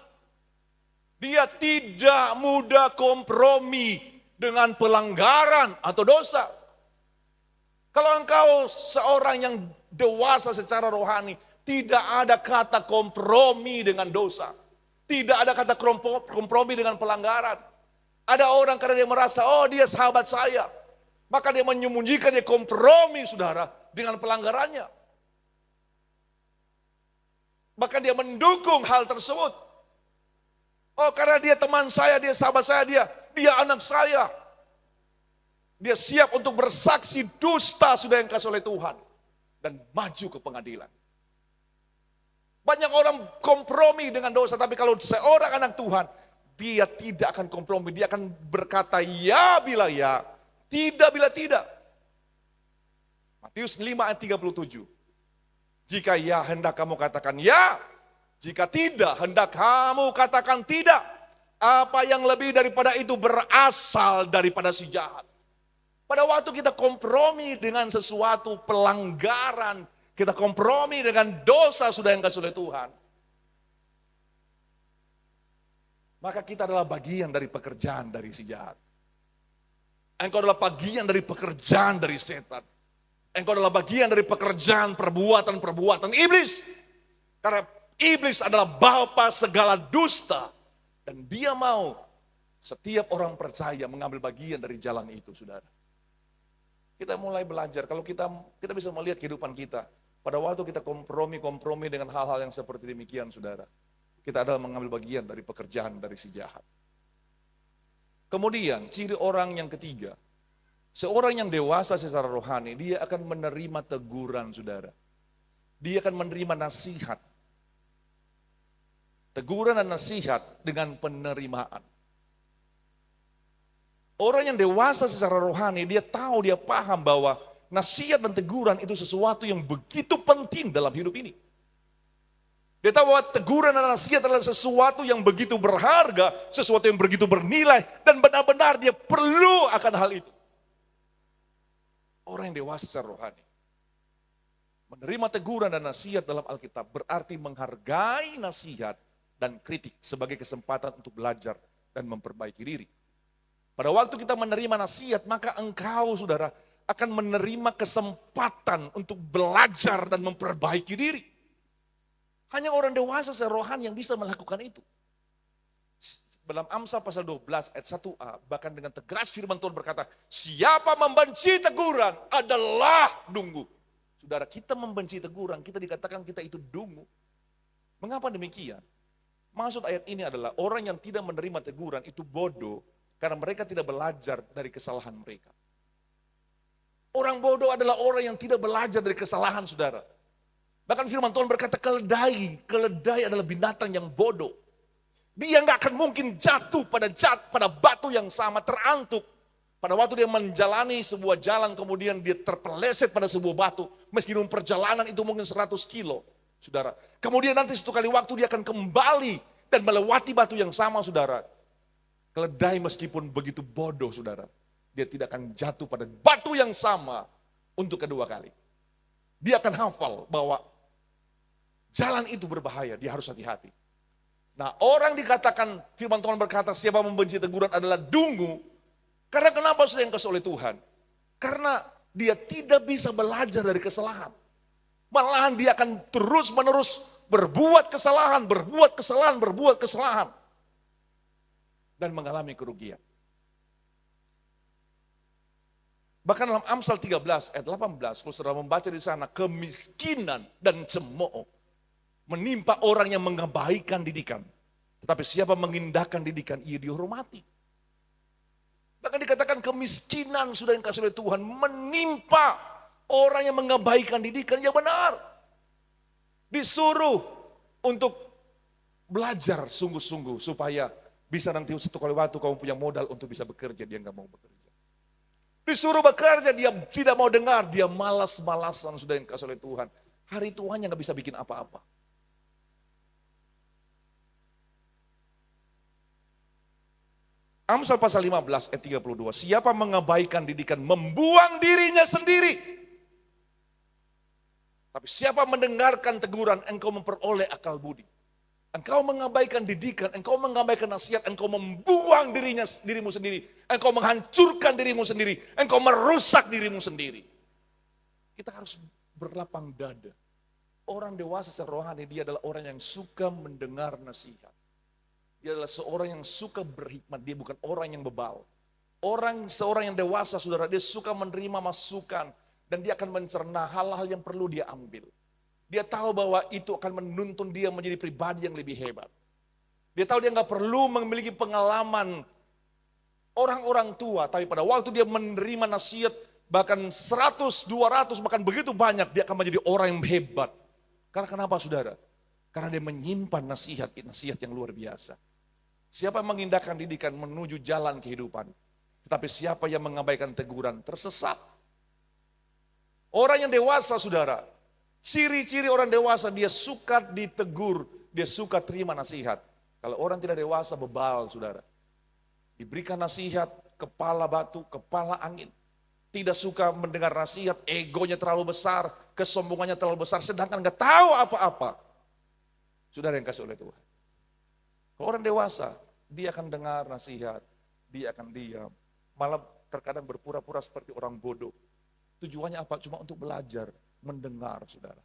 dia tidak mudah kompromi dengan pelanggaran atau dosa. Kalau engkau seorang yang dewasa secara rohani, tidak ada kata kompromi dengan dosa. Tidak ada kata kompromi dengan pelanggaran. Ada orang karena dia merasa, oh dia sahabat saya, maka dia menyembunyikan, dia kompromi, saudara, dengan pelanggarannya. Bahkan dia mendukung hal tersebut. Oh, karena dia teman saya, dia sahabat saya, dia anak saya. Dia siap untuk bersaksi dusta sudah yang kasih oleh Tuhan. Dan maju ke pengadilan. Banyak orang kompromi dengan dosa, tapi kalau seorang anak Tuhan, dia tidak akan kompromi. Dia akan berkata ya bila ya, tidak bila tidak. Matius 5 ayat 37. Jika ya, hendak kamu katakan ya. Jika tidak, hendak kamu katakan tidak. Apa yang lebih daripada itu berasal daripada si jahat. Pada waktu kita kompromi dengan sesuatu pelanggaran, kita kompromi dengan dosa sudah yang kasih oleh Tuhan, maka kita adalah bagian dari pekerjaan dari si jahat. Engkau adalah bagian dari pekerjaan dari setan. Engkau adalah bagian dari pekerjaan perbuatan-perbuatan iblis. Karena iblis adalah bapa segala dusta. Dan dia mau setiap orang percaya mengambil bagian dari jalan itu, saudara. Kita mulai belajar, kalau kita bisa melihat kehidupan kita. Pada waktu kita kompromi dengan hal-hal yang seperti demikian, saudara. Kita adalah mengambil bagian dari pekerjaan dari si jahat. Kemudian, ciri orang yang ketiga. Seorang yang dewasa secara rohani, dia akan menerima teguran, saudara. Dia akan menerima nasihat. Teguran dan nasihat dengan penerimaan. Orang yang dewasa secara rohani, dia tahu, dia paham bahwa nasihat dan teguran itu sesuatu yang begitu penting dalam hidup ini. Dia tahu bahwa teguran dan nasihat adalah sesuatu yang begitu berharga, sesuatu yang begitu bernilai, dan benar-benar dia perlu akan hal itu. Orang yang dewasa secara rohani. Menerima teguran dan nasihat dalam Alkitab berarti menghargai nasihat dan kritik sebagai kesempatan untuk belajar dan memperbaiki diri. Pada waktu kita menerima nasihat, maka engkau, saudara, akan menerima kesempatan untuk belajar dan memperbaiki diri. Hanya orang dewasa secara rohani yang bisa melakukan itu. Dalam Amsal pasal 12 ayat 1a, bahkan dengan tegas firman Tuhan berkata, siapa membenci teguran adalah dungu. Saudara, kita membenci teguran, kita dikatakan kita itu dungu. Mengapa demikian? Maksud ayat ini adalah orang yang tidak menerima teguran itu bodoh, karena mereka tidak belajar dari kesalahan mereka. Orang bodoh adalah orang yang tidak belajar dari kesalahan, saudara. Bahkan firman Tuhan berkata keledai adalah binatang yang bodoh. Dia nggak akan mungkin jatuh pada batu yang sama, terantuk. Pada waktu dia menjalani sebuah jalan, kemudian dia terpeleset pada sebuah batu, meskipun perjalanan itu mungkin 100 kilo, saudara. Kemudian nanti satu kali waktu dia akan kembali dan melewati batu yang sama, saudara. Keledai meskipun begitu bodoh, saudara, dia tidak akan jatuh pada batu yang sama untuk kedua kali. Dia akan hafal bahwa jalan itu berbahaya, dia harus hati-hati. Nah, orang dikatakan, firman Tuhan berkata, siapa membenci teguran adalah dungu. Karena kenapa sudah yang kasih oleh Tuhan? Karena dia tidak bisa belajar dari kesalahan. Malahan dia akan terus-menerus berbuat kesalahan. Dan mengalami kerugian. Bahkan dalam Amsal 13 ayat 18, kalau saudara membaca di sana, kemiskinan dan cemooh menimpa orang yang mengabaikan didikan. Tetapi siapa mengindahkan didikan, ia dihormati. Bahkan dikatakan kemiskinan sudah yang kasih oleh Tuhan menimpa orang yang mengabaikan didikan yang benar. Disuruh untuk belajar sungguh-sungguh supaya bisa nanti satu kali waktu kamu punya modal untuk bisa bekerja, dia nggak mau bekerja. Disuruh bekerja, dia tidak mau dengar, dia malas-malasan sudah yang kasih oleh Tuhan. Hari Tuhan yang nggak bisa bikin apa-apa. Amsal pasal 15 ayat 32, siapa mengabaikan didikan membuang dirinya sendiri. Tapi siapa mendengarkan teguran, engkau memperoleh akal budi. Engkau mengabaikan didikan, engkau mengabaikan nasihat, engkau membuang dirimu sendiri. Engkau menghancurkan dirimu sendiri, engkau merusak dirimu sendiri. Kita harus berlapang dada. Orang dewasa secara rohani, dia adalah orang yang suka mendengar nasihat. Dia adalah seorang yang suka berhikmat, dia bukan orang yang bebal. Seorang yang dewasa, saudara, dia suka menerima masukan. Dan dia akan mencerna hal-hal yang perlu dia ambil. Dia tahu bahwa itu akan menuntun dia menjadi pribadi yang lebih hebat. Dia tahu dia nggak perlu memiliki pengalaman orang-orang tua, tapi pada waktu dia menerima nasihat, bahkan 100, 200, bahkan begitu banyak, dia akan menjadi orang yang hebat. Karena kenapa saudara? Karena dia menyimpan nasihat yang luar biasa. Siapa yang mengindahkan didikan menuju jalan kehidupan, tetapi siapa yang mengabaikan teguran tersesat. Orang yang dewasa saudara, ciri-ciri orang dewasa dia suka ditegur, dia suka terima nasihat. Kalau orang tidak dewasa bebal saudara. Diberikan nasihat, kepala batu, kepala angin. Tidak suka mendengar nasihat, egonya terlalu besar, kesombongannya terlalu besar, sedangkan nggak tahu apa-apa. Saudara yang kasih oleh Tuhan. Kalau orang dewasa, dia akan dengar nasihat, dia akan diam. Malah terkadang berpura-pura seperti orang bodoh. Tujuannya apa? Cuma untuk belajar, mendengar saudara.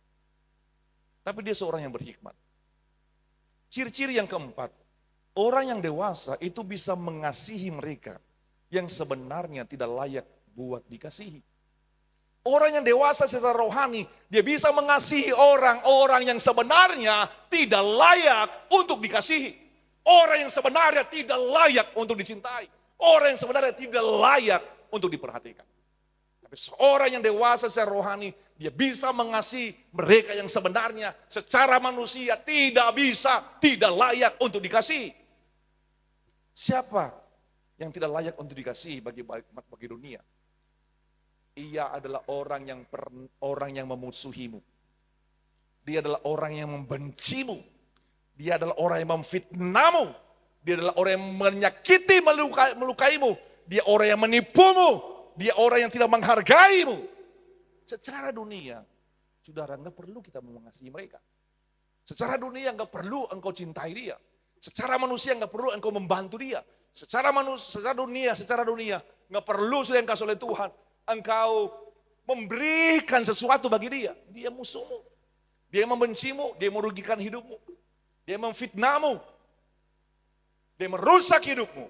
Tapi dia seorang yang berhikmat. Ciri-ciri yang keempat, orang yang dewasa itu bisa mengasihi mereka yang sebenarnya tidak layak buat dikasihi. Orang yang dewasa secara rohani, dia bisa mengasihi orang-orang yang sebenarnya tidak layak untuk dikasihi. Orang yang sebenarnya tidak layak untuk dicintai. Orang yang sebenarnya tidak layak untuk diperhatikan. Tapi seorang yang dewasa secara rohani, dia bisa mengasihi mereka yang sebenarnya secara manusia tidak bisa, tidak layak untuk dikasihi. Siapa yang tidak layak untuk dikasihi bagi dunia? Ia adalah orang yang memusuhimu. Dia adalah orang yang membencimu. Dia adalah orang yang memfitnahmu. Dia adalah orang yang menyakiti, melukaimu. Dia orang yang menipumu. Dia orang yang tidak menghargaimu. Secara dunia, saudara, nggak perlu kita mengasihi mereka. Secara dunia nggak perlu engkau cintai dia. Secara manusia nggak perlu engkau membantu dia. Secara dunia nggak perlu sudah yang kasih oleh Tuhan engkau memberikan sesuatu bagi dia. Dia musuhmu. Dia membencimu, dia merugikan hidupmu. Dia memfitnahmu. Dia merusak hidupmu.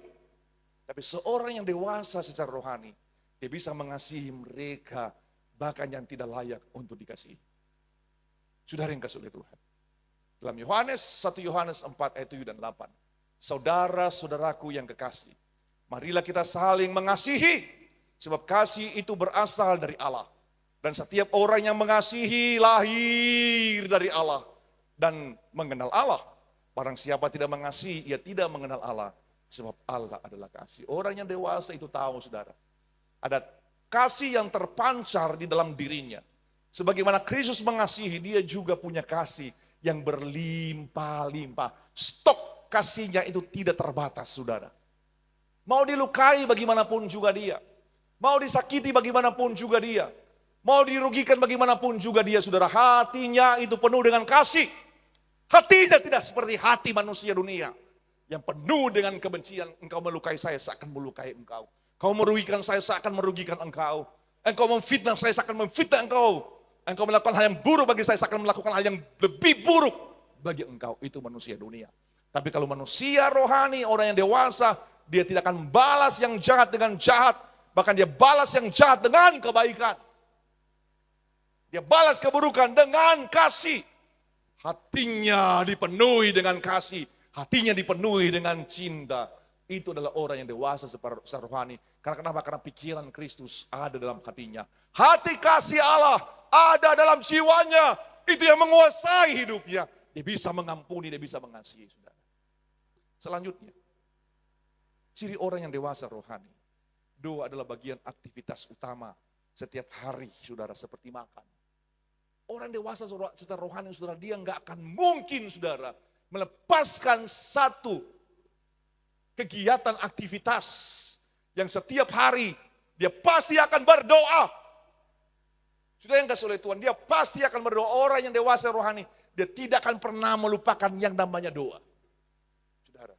Tapi seorang yang dewasa secara rohani, dia bisa mengasihi mereka bahkan yang tidak layak untuk dikasihi. Saudara yang kasih oleh Tuhan. Dalam 1 Yohanes 4 ayat 7 dan 8. Saudara-saudaraku yang kekasih, marilah kita saling mengasihi, sebab kasih itu berasal dari Allah. Dan setiap orang yang mengasihi lahir dari Allah dan mengenal Allah. Barang siapa tidak mengasihi, ia tidak mengenal Allah, sebab Allah adalah kasih. Orang yang dewasa itu tahu saudara, ada kasih yang terpancar di dalam dirinya. Sebagaimana Kristus mengasihi, dia juga punya kasih yang berlimpah-limpah. Stok kasihnya itu tidak terbatas, saudara. Mau dilukai bagaimanapun juga dia. Mau disakiti bagaimanapun juga dia. Mau dirugikan bagaimanapun juga dia, saudara. Hatinya itu penuh dengan kasih. Hatinya tidak seperti hati manusia dunia yang penuh dengan kebencian. Engkau melukai saya, saya akan melukai engkau. Kau merugikan saya akan merugikan engkau. Engkau memfitnah saya akan memfitnah engkau. Engkau melakukan hal yang buruk bagi saya akan melakukan hal yang lebih buruk bagi engkau. Itu manusia dunia. Tapi kalau manusia rohani, orang yang dewasa, dia tidak akan balas yang jahat dengan jahat. Bahkan dia balas yang jahat dengan kebaikan. Dia balas keburukan dengan kasih. Hatinya dipenuhi dengan kasih. Hatinya dipenuhi dengan cinta. Itu adalah orang yang dewasa secara rohani. Karena kenapa? Karena pikiran Kristus ada dalam hatinya. Hati kasih Allah ada dalam jiwanya. Itu yang menguasai hidupnya. Dia bisa mengampuni, dia bisa mengasihi. Saudara. Selanjutnya, ciri orang yang dewasa rohani. Doa adalah bagian aktivitas utama setiap hari, saudara, seperti makan. Orang dewasa secara rohani, saudara, dia nggak akan mungkin, saudara, melepaskan satu kegiatan aktivitas yang setiap hari dia pasti akan berdoa. Sudah yang kasih oleh Tuhan, dia pasti akan berdoa. Orang yang dewasa rohani, dia tidak akan pernah melupakan yang namanya doa. Saudara,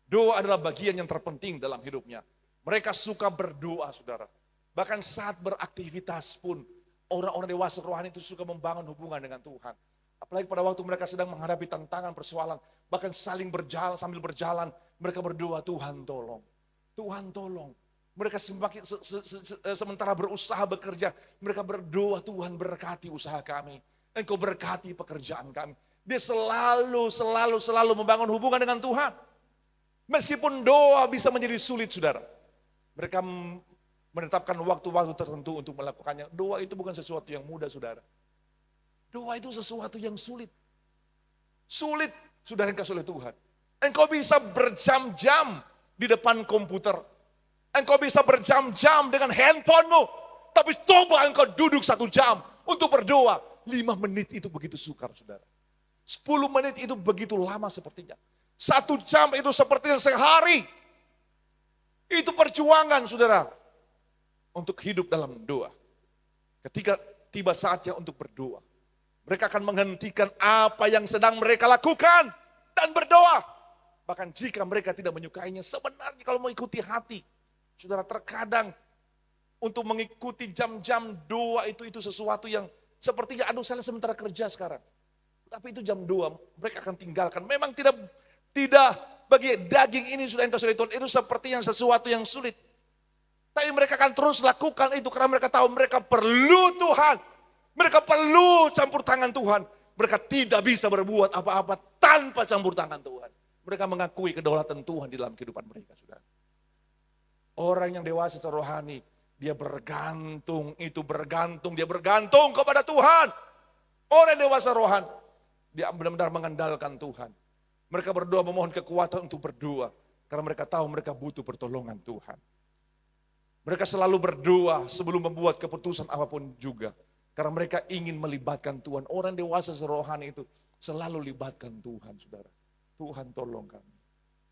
doa adalah bagian yang terpenting dalam hidupnya. Mereka suka berdoa, saudara. Bahkan saat beraktivitas pun, orang-orang dewasa rohani itu suka membangun hubungan dengan Tuhan. Apalagi pada waktu mereka sedang menghadapi tantangan, persoalan, bahkan saling berjalan, sambil berjalan, mereka berdoa, Tuhan tolong, Tuhan tolong. Mereka semakin sementara berusaha bekerja, mereka berdoa, Tuhan berkati usaha kami. Engkau berkati pekerjaan kami. Dia selalu membangun hubungan dengan Tuhan. Meskipun doa bisa menjadi sulit, saudara. Mereka menetapkan waktu-waktu tertentu untuk melakukannya. Doa itu bukan sesuatu yang mudah, saudara. Doa itu sesuatu yang sulit. Sulit, saudara, yang kasih oleh Tuhan. Engkau bisa berjam-jam di depan komputer. Engkau bisa berjam-jam dengan handphonemu. Tapi coba engkau duduk 1 jam untuk berdoa. 5 menit itu begitu sukar, saudara. 10 menit itu begitu lama sepertinya. 1 jam itu sepertinya sehari. Itu perjuangan, saudara. Untuk hidup dalam doa. Ketika tiba saatnya untuk berdoa. Mereka akan menghentikan apa yang sedang mereka lakukan. Dan berdoa. Bahkan jika mereka tidak menyukainya. Sebenarnya kalau mengikuti hati. Saudara, terkadang untuk mengikuti jam-jam doa itu sesuatu yang sepertinya, aduh saya sementara kerja sekarang. Tapi itu jam 2, mereka akan tinggalkan. Memang tidak bagi daging ini sudah engkau sudah Tuhan, itu seperti yang sesuatu yang sulit. Tapi mereka akan terus lakukan itu karena mereka tahu mereka perlu Tuhan. Mereka perlu campur tangan Tuhan. Mereka tidak bisa berbuat apa-apa tanpa campur tangan Tuhan. Mereka mengakui kedaulatan Tuhan di dalam kehidupan mereka, saudara. Orang yang dewasa secara rohani, dia bergantung kepada Tuhan. Orang yang dewasa rohani, dia benar-benar mengandalkan Tuhan. Mereka berdoa memohon kekuatan untuk berdoa. Karena mereka tahu mereka butuh pertolongan Tuhan. Mereka selalu berdoa sebelum membuat keputusan apapun juga. Karena mereka ingin melibatkan Tuhan. Orang dewasa secara rohani itu selalu libatkan Tuhan, saudara. Tuhan tolong kami.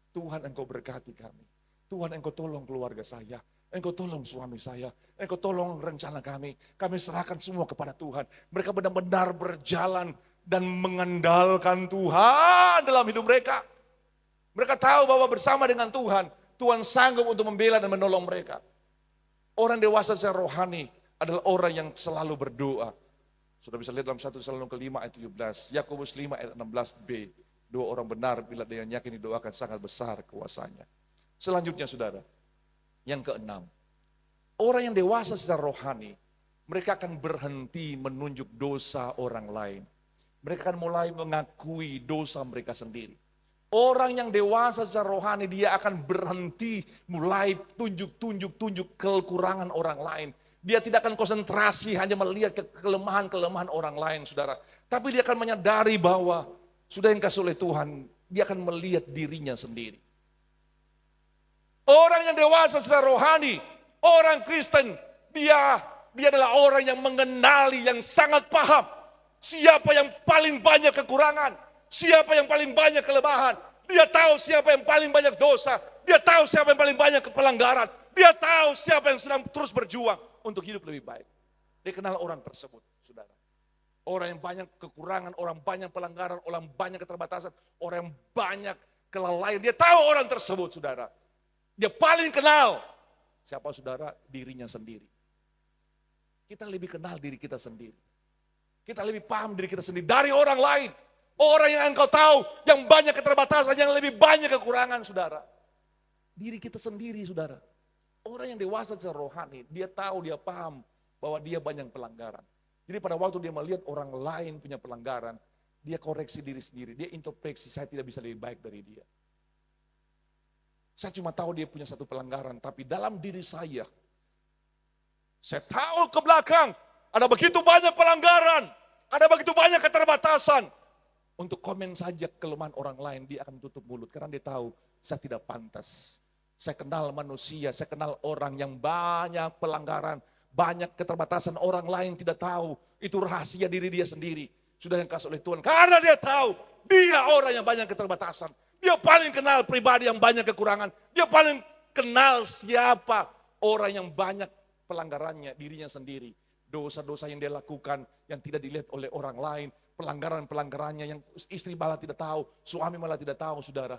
Tuhan engkau berkati kami. Tuhan engkau tolong keluarga saya. Engkau tolong suami saya. Engkau tolong rencana kami. Kami serahkan semua kepada Tuhan. Mereka benar-benar berjalan dan mengandalkan Tuhan dalam hidup mereka. Mereka tahu bahwa bersama dengan Tuhan, Tuhan sanggup untuk membela dan menolong mereka. Orang dewasa secara rohani adalah orang yang selalu berdoa. Sudah bisa lihat dalam 1 Tesalonika 5 ayat 17. Yakobus 5 ayat 16b. 2 orang benar bila dengan yakin didoakan sangat besar kuasanya. Selanjutnya, saudara, yang keenam, orang yang dewasa secara rohani, mereka akan berhenti menunjuk dosa orang lain. Mereka akan mulai mengakui dosa mereka sendiri. Orang yang dewasa secara rohani, dia akan berhenti mulai tunjuk kekurangan orang lain. Dia tidak akan konsentrasi hanya melihat kelemahan-kelemahan orang lain, saudara. Tapi dia akan menyadari bahwa sudah yang kasih oleh Tuhan, dia akan melihat dirinya sendiri. Orang yang dewasa secara rohani, orang Kristen, dia adalah orang yang mengenali, yang sangat paham siapa yang paling banyak kekurangan, siapa yang paling banyak kelemahan. Dia tahu siapa yang paling banyak dosa, dia tahu siapa yang paling banyak pelanggaran, dia tahu siapa yang sedang terus berjuang untuk hidup lebih baik. Dia kenal orang tersebut, saudara. Orang yang banyak kekurangan, orang banyak pelanggaran, orang banyak keterbatasan, orang yang banyak kelalaian. Dia tahu orang tersebut, saudara. Dia paling kenal siapa, saudara? Dirinya sendiri. Kita lebih kenal diri kita sendiri. Kita lebih paham diri kita sendiri dari orang lain. Orang yang engkau tahu, yang banyak keterbatasan, yang lebih banyak kekurangan, saudara. Diri kita sendiri, saudara. Orang yang dewasa secara rohani, dia tahu, dia paham bahwa dia banyak pelanggaran. Jadi pada waktu dia melihat orang lain punya pelanggaran, dia koreksi diri sendiri. Dia introspeksi, saya tidak bisa lebih baik dari dia. Saya cuma tahu dia punya satu pelanggaran, tapi dalam diri saya tahu ke belakang, ada begitu banyak pelanggaran, ada begitu banyak keterbatasan. Untuk komen saja kelemahan orang lain, dia akan tutup mulut, karena dia tahu, saya tidak pantas. Saya kenal manusia, saya kenal orang yang banyak pelanggaran, banyak keterbatasan, orang lain tidak tahu. Itu rahasia diri dia sendiri. Sudah yang kasih oleh Tuhan, karena dia tahu, dia orang yang banyak keterbatasan. Dia paling kenal pribadi yang banyak kekurangan. Dia paling kenal siapa orang yang banyak pelanggarannya, dirinya sendiri. Dosa-dosa yang dia lakukan yang tidak dilihat oleh orang lain. Pelanggaran-pelanggarannya yang istri malah tidak tahu, suami malah tidak tahu, saudara.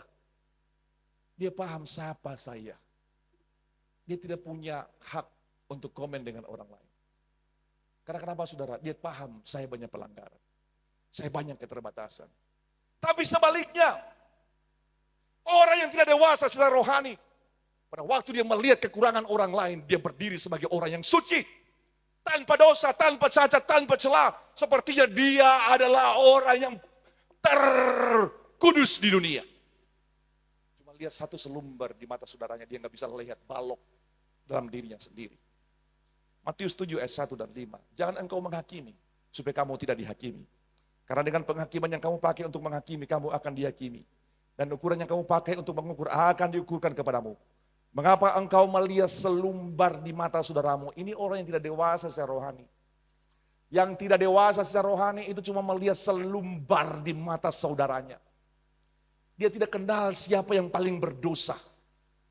Dia paham siapa saya. Dia tidak punya hak untuk komen dengan orang lain. Karena kenapa, saudara? Dia paham saya banyak pelanggaran. Saya banyak keterbatasan. Tapi sebaliknya, orang yang tidak dewasa secara rohani, Pada waktu dia melihat kekurangan orang lain, dia berdiri sebagai orang yang suci. Tanpa dosa, tanpa cacat, tanpa celah. Sepertinya dia adalah orang yang terkudus di dunia. Cuma lihat satu selumbar di mata saudaranya, dia nggak bisa lihat balok dalam dirinya sendiri. Matius 7 ayat 1 dan 5. Jangan engkau menghakimi, supaya kamu tidak dihakimi. Karena dengan penghakiman yang kamu pakai untuk menghakimi, kamu akan dihakimi. Dan ukuran yang kamu pakai untuk mengukur akan diukurkan kepadamu. Mengapa engkau melihat selumbar di mata saudaramu? Ini orang yang tidak dewasa secara rohani. Yang tidak dewasa secara rohani itu cuma melihat selumbar di mata saudaranya. Dia tidak kenal siapa yang paling berdosa.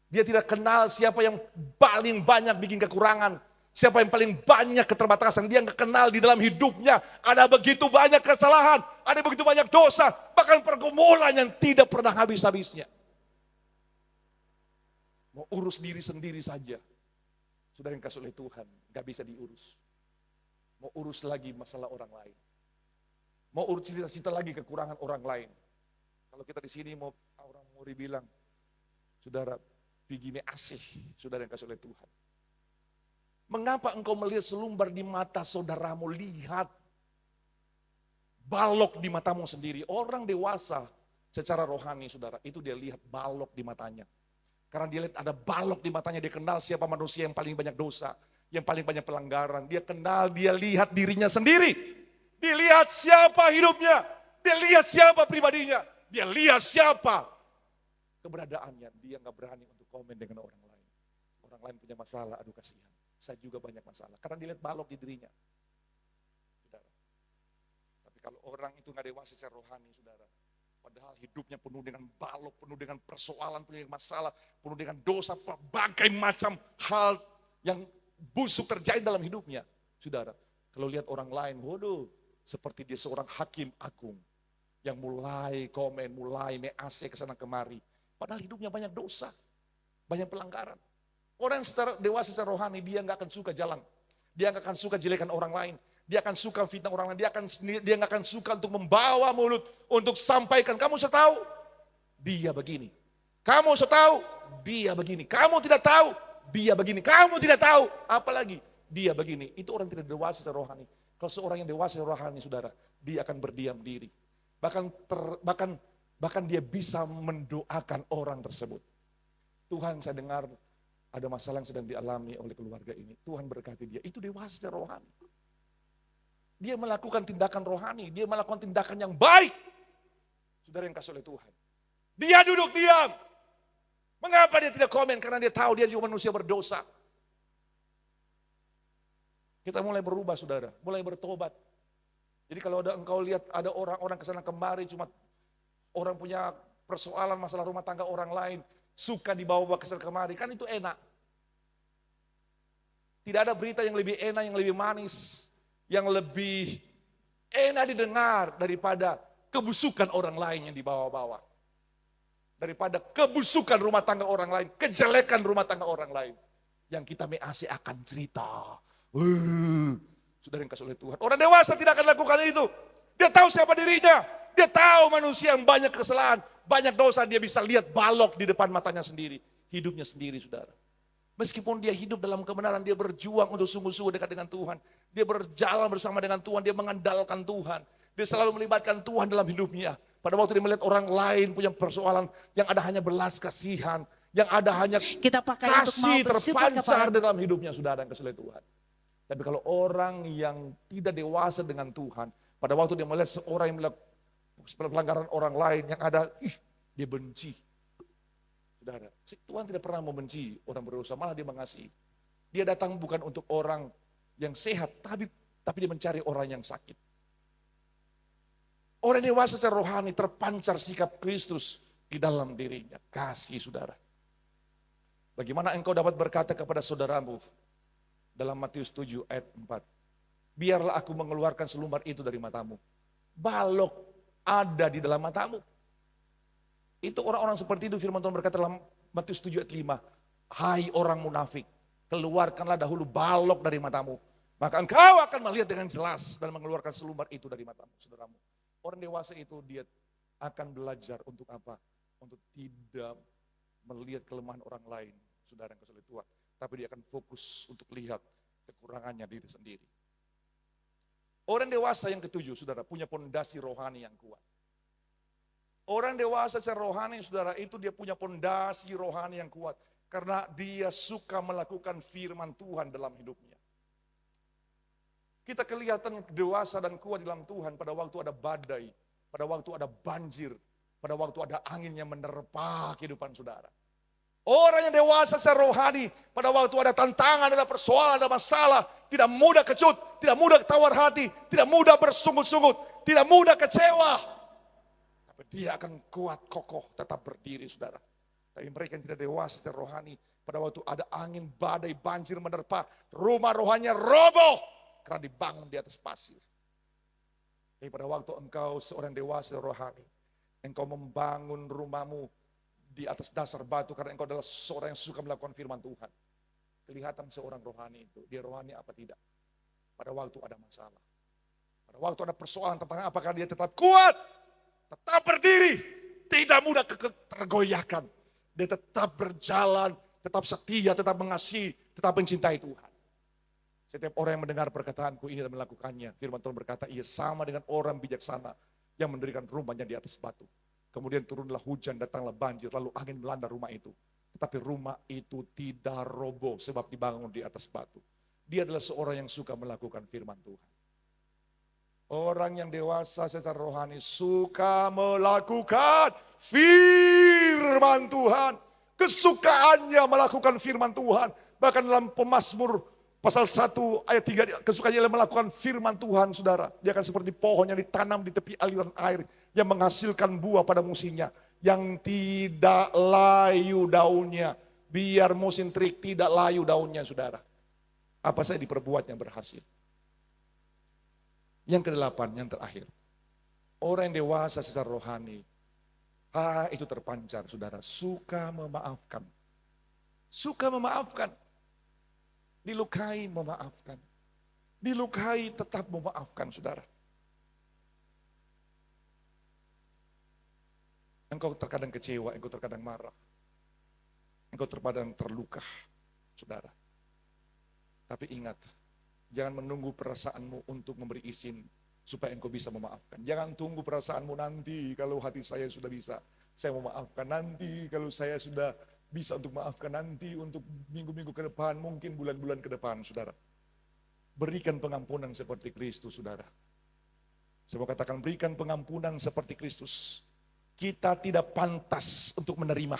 Dia tidak kenal siapa yang paling banyak bikin kekurangan. Siapa yang paling banyak keterbatasan. Dia nggak kenal di dalam hidupnya. Ada begitu banyak kesalahan. Ada begitu banyak dosa. Bahkan pergumulan yang tidak pernah habis-habisnya. Mau urus diri sendiri saja. Sudah yang kasih oleh Tuhan. Gak bisa diurus. Mau urus lagi masalah orang lain. Mau urus cerita-cerita lagi kekurangan orang lain. Kalau kita di sini mau orang mau bilang, saudara, pergi me asih, saudara yang kasih oleh Tuhan. Mengapa engkau melihat selumbar di mata saudaramu? Lihat balok di matamu sendiri. Orang dewasa secara rohani, saudara, itu dia lihat balok di matanya. Karena dia lihat ada balok di matanya, dia kenal siapa manusia yang paling banyak dosa, yang paling banyak pelanggaran. Dia kenal, dia lihat dirinya sendiri. Dia lihat siapa hidupnya, dia lihat siapa pribadinya, dia lihat siapa keberadaannya. Dia nggak berani untuk komen dengan orang lain. Orang lain punya masalah, aduh kasihan. Saya juga banyak masalah, karena dia lihat balok di dirinya. Saudara. Tapi kalau orang itu nggak dewasa secara rohani, saudara, padahal hidupnya penuh dengan balok, penuh dengan persoalan, penuh dengan masalah, penuh dengan dosa, berbagai macam hal yang busuk terjadi dalam hidupnya. Saudara, kalau lihat orang lain, waduh, seperti dia seorang hakim agung yang mulai komen, mulai me-AC ke sana kemari. Padahal hidupnya banyak dosa, banyak pelanggaran. Orang yang secara dewasa secara rohani, dia nggak akan suka jalan. Dia nggak akan suka jelekan orang lain. Dia akan suka fitnah orang lain. Dia nggak akan suka untuk membawa mulut untuk sampaikan. Kamu setahu dia begini. Kamu setahu dia begini. Kamu tidak tahu dia begini. Kamu tidak tahu apalagi dia begini. Itu orang tidak dewasa secara rohani. Kalau seorang yang dewasa secara rohani, saudara, dia akan berdiam diri. Bahkan dia bisa mendoakan orang tersebut. Tuhan, saya dengar ada masalah yang sedang dialami oleh keluarga ini. Tuhan berkati dia. Itu dewasa secara rohani. Dia melakukan tindakan rohani. Dia melakukan tindakan yang baik. Saudara yang kasih oleh Tuhan. Dia duduk diam. Mengapa dia tidak komen? Karena dia tahu dia juga manusia berdosa. Kita mulai berubah, saudara. Mulai bertobat. Jadi kalau engkau lihat ada orang-orang kesana kemari, cuma orang punya persoalan masalah rumah tangga orang lain, suka dibawa ke sana kemari, kan itu enak. Tidak ada berita yang lebih enak, yang lebih manis, yang lebih enak didengar daripada kebusukan orang lain yang dibawa-bawa. Daripada kebusukan rumah tangga orang lain, kejelekan rumah tangga orang lain. Yang kita masih akan cerita. Sudah yang kasih oleh Tuhan. Orang dewasa tidak akan lakukan itu. Dia tahu siapa dirinya. Dia tahu manusia yang banyak kesalahan, banyak dosa. Dia bisa lihat balok di depan matanya sendiri. Hidupnya sendiri, saudara. Meskipun dia hidup dalam kebenaran, dia berjuang untuk sungguh-sungguh dekat dengan Tuhan. Dia berjalan bersama dengan Tuhan, dia mengandalkan Tuhan. Dia selalu melibatkan Tuhan dalam hidupnya. Pada waktu dia melihat orang lain punya persoalan, yang ada hanya belas kasihan, yang ada hanya Kita pakai untuk mau kasih bersyukur terpancar kepada dalam hidupnya, saudara yang kasih oleh Tuhan. Tapi kalau orang yang tidak dewasa dengan Tuhan, pada waktu dia melihat seorang yang melakukan pelanggaran orang lain, yang ada, dia benci. Saudara, Tuhan tidak pernah membenci orang berdosa, malah dia mengasihi. Dia datang bukan untuk orang yang sehat, tapi dia mencari orang yang sakit. Orang dewasa secara rohani terpancar sikap Kristus di dalam dirinya. Kasih, saudara. Bagaimana engkau dapat berkata kepada saudaramu dalam Matius 7 ayat 4. Biarlah aku mengeluarkan selumbar itu dari matamu. Balok ada di dalam matamu. Itu orang-orang seperti itu firman Tuhan berkata dalam Matius 7 ayat 5. Hai orang munafik, keluarkanlah dahulu balok dari matamu. Maka engkau akan melihat dengan jelas dan mengeluarkan selumbar itu dari matamu, saudaramu. Orang dewasa itu dia akan belajar untuk apa? Untuk tidak melihat kelemahan orang lain. saudara yang kasih Tuhan. Tapi dia akan fokus untuk lihat kekurangannya diri sendiri. Orang dewasa yang ketujuh, saudara, punya pondasi rohani yang kuat. Orang dewasa secara rohani, saudara, itu dia punya pondasi rohani yang kuat. Karena dia suka melakukan firman Tuhan dalam hidupnya. Kita kelihatan dewasa dan kuat dalam Tuhan pada waktu ada badai, pada waktu ada banjir, pada waktu ada angin yang menerpa kehidupan saudara. Orang yang dewasa secara rohani, pada waktu ada tantangan, ada persoalan, ada masalah, tidak mudah kecut, tidak mudah tawar hati, tidak mudah bersungut-sungut, tidak mudah kecewa. Tapi dia akan kuat, kokoh, tetap berdiri saudara. Tapi mereka yang tidak dewasa secara rohani, pada waktu ada angin, badai, banjir menerpa, rumah rohaninya roboh karena dibangun di atas pasir. Tapi pada waktu engkau seorang dewasa rohani, engkau membangun rumahmu di atas dasar batu karena engkau adalah seorang yang suka melakukan firman Tuhan. Kelihatan seorang rohani itu, dia rohani apa tidak? Pada waktu ada masalah, pada waktu ada persoalan tentang apakah dia tetap kuat, tetap berdiri, tidak mudah tergoyahkan. Dia tetap berjalan, tetap setia, tetap mengasihi, tetap mencintai Tuhan. Setiap orang yang mendengar perkataanku ini dan melakukannya, firman Tuhan berkata, ia sama dengan orang bijaksana yang mendirikan rumahnya di atas batu. Kemudian turunlah hujan, datanglah banjir, lalu angin melanda rumah itu. Tetapi rumah itu tidak roboh sebab dibangun di atas batu. Dia adalah seorang yang suka melakukan firman Tuhan. Orang yang dewasa secara rohani suka melakukan firman Tuhan. Kesukaannya melakukan firman Tuhan. Bahkan dalam Pemazmur pasal 1 ayat 3, kesukaannya melakukan firman Tuhan, saudara. Dia akan seperti pohon yang ditanam di tepi aliran air, yang menghasilkan buah pada musimnya, yang tidak layu daunnya. Biar musim terik tidak layu daunnya, saudara. Apa saja diperbuatnya berhasil. Yang kedelapan, yang terakhir. Orang yang dewasa secara rohani, itu terpancar, saudara. Suka memaafkan. Suka memaafkan. Dilukai, memaafkan. Dilukai, tetap memaafkan, saudara. Engkau terkadang kecewa, engkau terkadang marah. Engkau terkadang terluka, saudara. Tapi ingat, jangan menunggu perasaanmu untuk memberi izin supaya engkau bisa memaafkan. Jangan tunggu perasaanmu nanti kalau hati saya sudah bisa, saya memaafkan. Nanti kalau saya sudah bisa untuk maafkan, nanti untuk minggu-minggu ke depan, mungkin bulan-bulan ke depan, saudara. Berikan pengampunan seperti Kristus, saudara. Saya mau katakan, berikan pengampunan seperti Kristus. Kita tidak pantas untuk menerima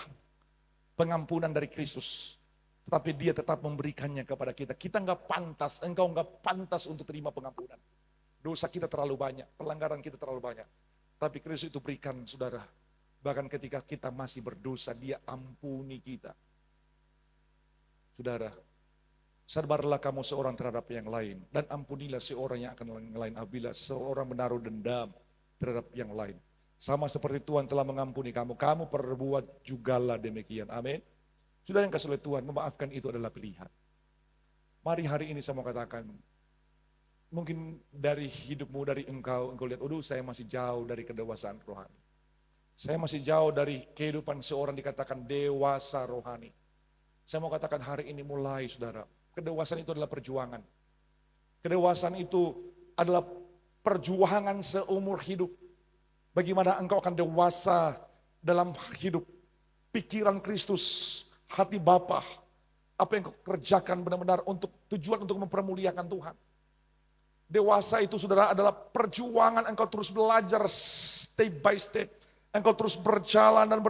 pengampunan dari Kristus, tetapi dia tetap memberikannya kepada kita. Kita nggak pantas, engkau nggak pantas untuk terima pengampunan. Dosa kita terlalu banyak, pelanggaran kita terlalu banyak. Tapi Kristus itu berikan, saudara. Bahkan ketika kita masih berdosa, dia ampuni kita. Saudara, sabarlah kamu seorang terhadap yang lain, dan ampunilah seorang yang akan yang lain apabila seorang menaruh dendam terhadap yang lain. Sama seperti Tuhan telah mengampuni kamu, kamu perbuat jugalah demikian. Amin. Saudara yang kasih oleh Tuhan, memaafkan itu adalah pilihan. Mari hari ini saya mau katakan, mungkin dari hidupmu, dari engkau lihat, saya masih jauh dari kedewasaan rohani. Saya masih jauh dari kehidupan seorang dikatakan dewasa rohani. Saya mau katakan hari ini mulai, saudara. Kedewasaan itu adalah perjuangan. Kedewasaan itu adalah perjuangan seumur hidup. Bagaimana engkau akan dewasa dalam hidup. Pikiran Kristus, hati Bapa, apa yang kau kerjakan benar-benar untuk tujuan untuk mempermuliakan Tuhan. Dewasa itu, saudara, adalah perjuangan engkau terus belajar step by step. Engkau terus berjalan dan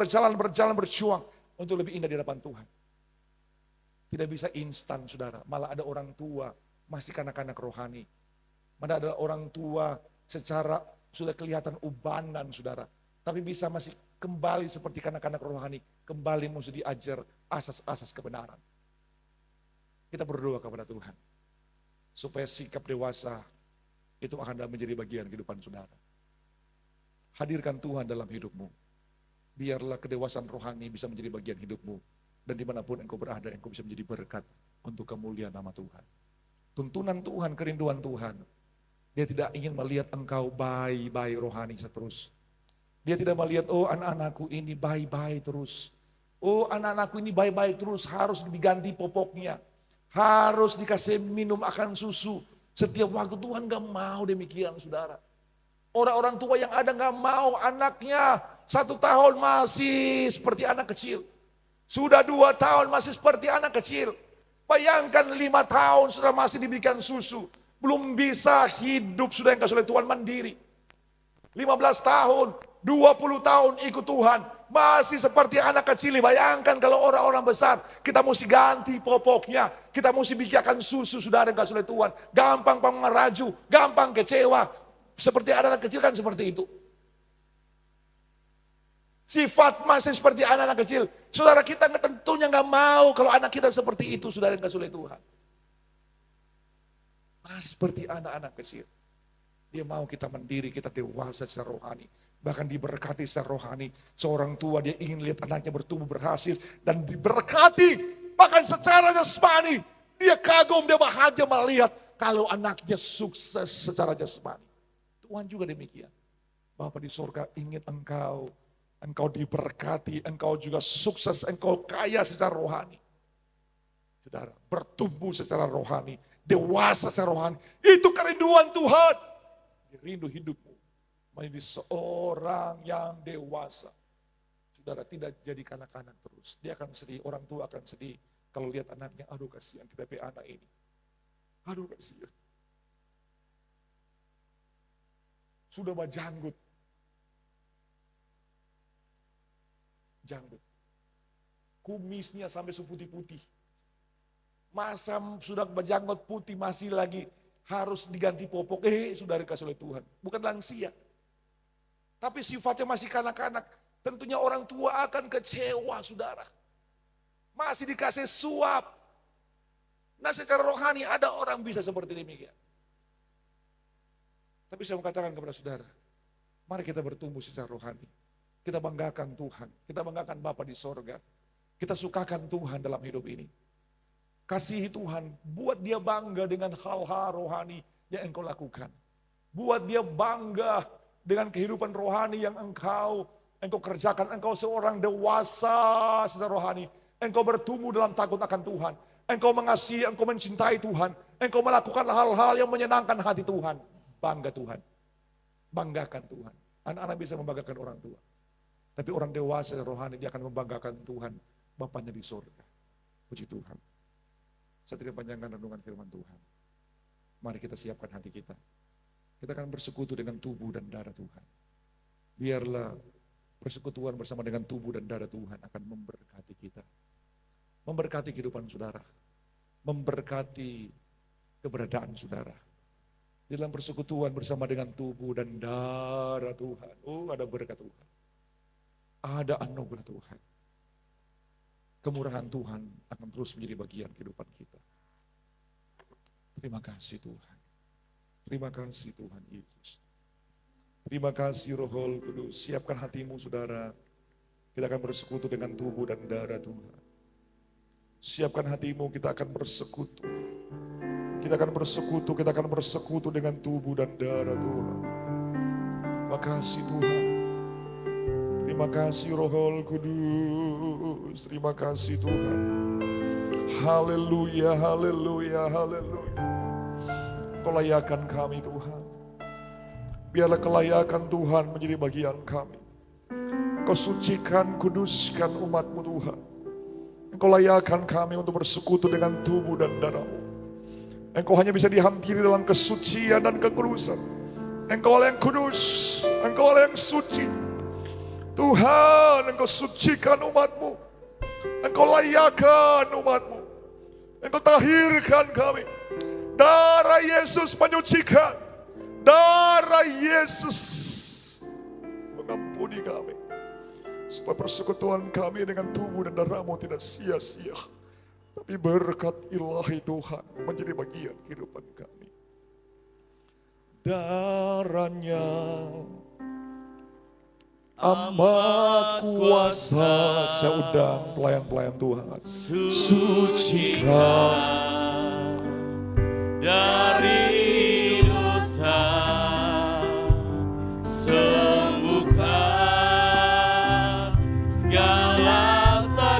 berjuang untuk lebih indah di hadapan Tuhan. Tidak bisa instan, saudara. Malah ada orang tua masih kanak-kanak rohani. Malah ada orang tua secara sudah kelihatan ubanan, saudara. Tapi bisa masih kembali seperti kanak-kanak rohani. Kembali mesti diajar asas-asas kebenaran. Kita berdoa kepada Tuhan. Supaya sikap dewasa itu akan menjadi bagian kehidupan saudara. Hadirkan Tuhan dalam hidupmu. Biarlah kedewasaan rohani bisa menjadi bagian hidupmu. Dan dimanapun engkau berada, engkau bisa menjadi berkat untuk kemuliaan nama Tuhan. Tuntunan Tuhan, kerinduan Tuhan. Dia tidak ingin melihat engkau bayi-bayi rohani terus. Dia tidak melihat, anak-anakku ini bayi-bayi terus. Oh, anak-anakku ini baik-baik terus, harus diganti popoknya. Harus dikasih minum akan susu. Setiap waktu. Tuhan gak mau demikian, saudara. Orang-orang tua yang ada gak mau anaknya 1 tahun masih seperti anak kecil. Sudah 2 tahun masih seperti anak kecil. Bayangkan 5 tahun sudah masih diberikan susu. Belum bisa hidup sudah yang kasih oleh Tuhan mandiri. 15 tahun, 20 tahun ikut Tuhan. Masih seperti anak kecil. Bayangkan kalau orang-orang besar. Kita mesti ganti popoknya. Kita mesti bikinkan susu saudara yang kasih oleh Tuhan. Gampang pengeraju, gampang kecewa. Seperti anak kecil kan seperti itu. Sifat masih seperti anak-anak kecil. Saudara kita tentunya gak mau kalau anak kita seperti itu saudara yang kasih oleh Tuhan. Masih seperti anak-anak kecil. Dia mau kita mandiri, kita dewasa secara rohani. Bahkan diberkati secara rohani. Seorang tua dia ingin lihat anaknya bertumbuh berhasil. Dan diberkati. Bahkan secara jasmani. Dia kagum, dia bahagia melihat. Kalau anaknya sukses secara jasmani. Tuhan juga demikian. Bapa di surga ingin engkau diberkati, engkau juga sukses, engkau kaya secara rohani. Saudara, bertumbuh secara rohani, dewasa secara rohani. Itu kerinduan Tuhan. Dia rindu hidupmu menjadi seorang yang dewasa. Saudara, tidak jadi kanak-kanak terus. Dia akan sedih, orang tua akan sedih kalau lihat anaknya, aduh kasihan kita pe anak ini. Aduh kasihan. Sudah janggut. Janggut. Kumisnya sampai seputih-putih. Masa sudah berjanggut putih masih lagi harus diganti popok. Sudah dikasih oleh Tuhan. Bukan lansia. Tapi sifatnya masih kanak-kanak. Tentunya orang tua akan kecewa saudara. Masih dikasih suap. Nah secara rohani ada orang bisa seperti demikian. Tapi saya mau katakan kepada saudara, mari kita bertumbuh secara rohani. Kita banggakan Tuhan, kita banggakan Bapa di sorga. Kita sukakan Tuhan dalam hidup ini. Kasihi Tuhan, buat dia bangga dengan hal-hal rohani yang engkau lakukan. Buat dia bangga dengan kehidupan rohani yang engkau kerjakan. Engkau seorang dewasa secara rohani. Engkau bertumbuh dalam takut akan Tuhan. Engkau mengasihi, engkau mencintai Tuhan. Engkau melakukan hal-hal yang menyenangkan hati Tuhan. Bangga Tuhan. Banggakan Tuhan. Anak-anak bisa membanggakan orang tua. Tapi orang dewasa rohani dia akan membanggakan Tuhan. Bapaknya di surga. Puji Tuhan. Saya tidak panjangkan renungan firman Tuhan. Mari kita siapkan hati kita. Kita akan bersekutu dengan tubuh dan darah Tuhan. Biarlah persekutuan bersama dengan tubuh dan darah Tuhan akan memberkati kita. Memberkati kehidupan saudara. Memberkati keberadaan saudara. Dalam persekutuan bersama dengan tubuh dan darah Tuhan. Oh, ada berkat Tuhan. Ada anugerah Tuhan. Kemurahan Tuhan akan terus menjadi bagian kehidupan kita. Terima kasih Tuhan. Terima kasih Tuhan Yesus. Terima kasih Roh Kudus. Siapkan hatimu saudara. Kita akan bersekutu dengan tubuh dan darah Tuhan. Siapkan hatimu, kita akan bersekutu. Kita akan bersekutu dengan tubuh dan darah Tuhan. Terima kasih Tuhan. Terima kasih Roh Kudus. Terima kasih Tuhan. Haleluya, haleluya, haleluya. Kau layakan kami Tuhan. Biarlah kelayakan Tuhan menjadi bagian kami. Kau sucikan, kuduskan umat-Mu Tuhan. Engkau layakan kami untuk bersekutu dengan tubuh dan darah-Mu. Engkau hanya bisa dihampiri dalam kesucian dan kekudusan. Engkau Allah yang kudus, Engkau Allah yang suci. Tuhan, Engkau sucikan umat-Mu. Engkau layakan umat-Mu. Engkau tahirkan kami. Darah Yesus menyucikan. Darah Yesus mengampuni kami. Supaya persekutuan kami dengan tubuh dan darah-Mu tidak sia-sia. Tapi berkat ilahi Tuhan menjadi bagian kehidupan kami. Darahnya amat kuasa. Saya undang pelayan-pelayan Tuhan. Sucikan dari dosa, sembuhkan segala sakit.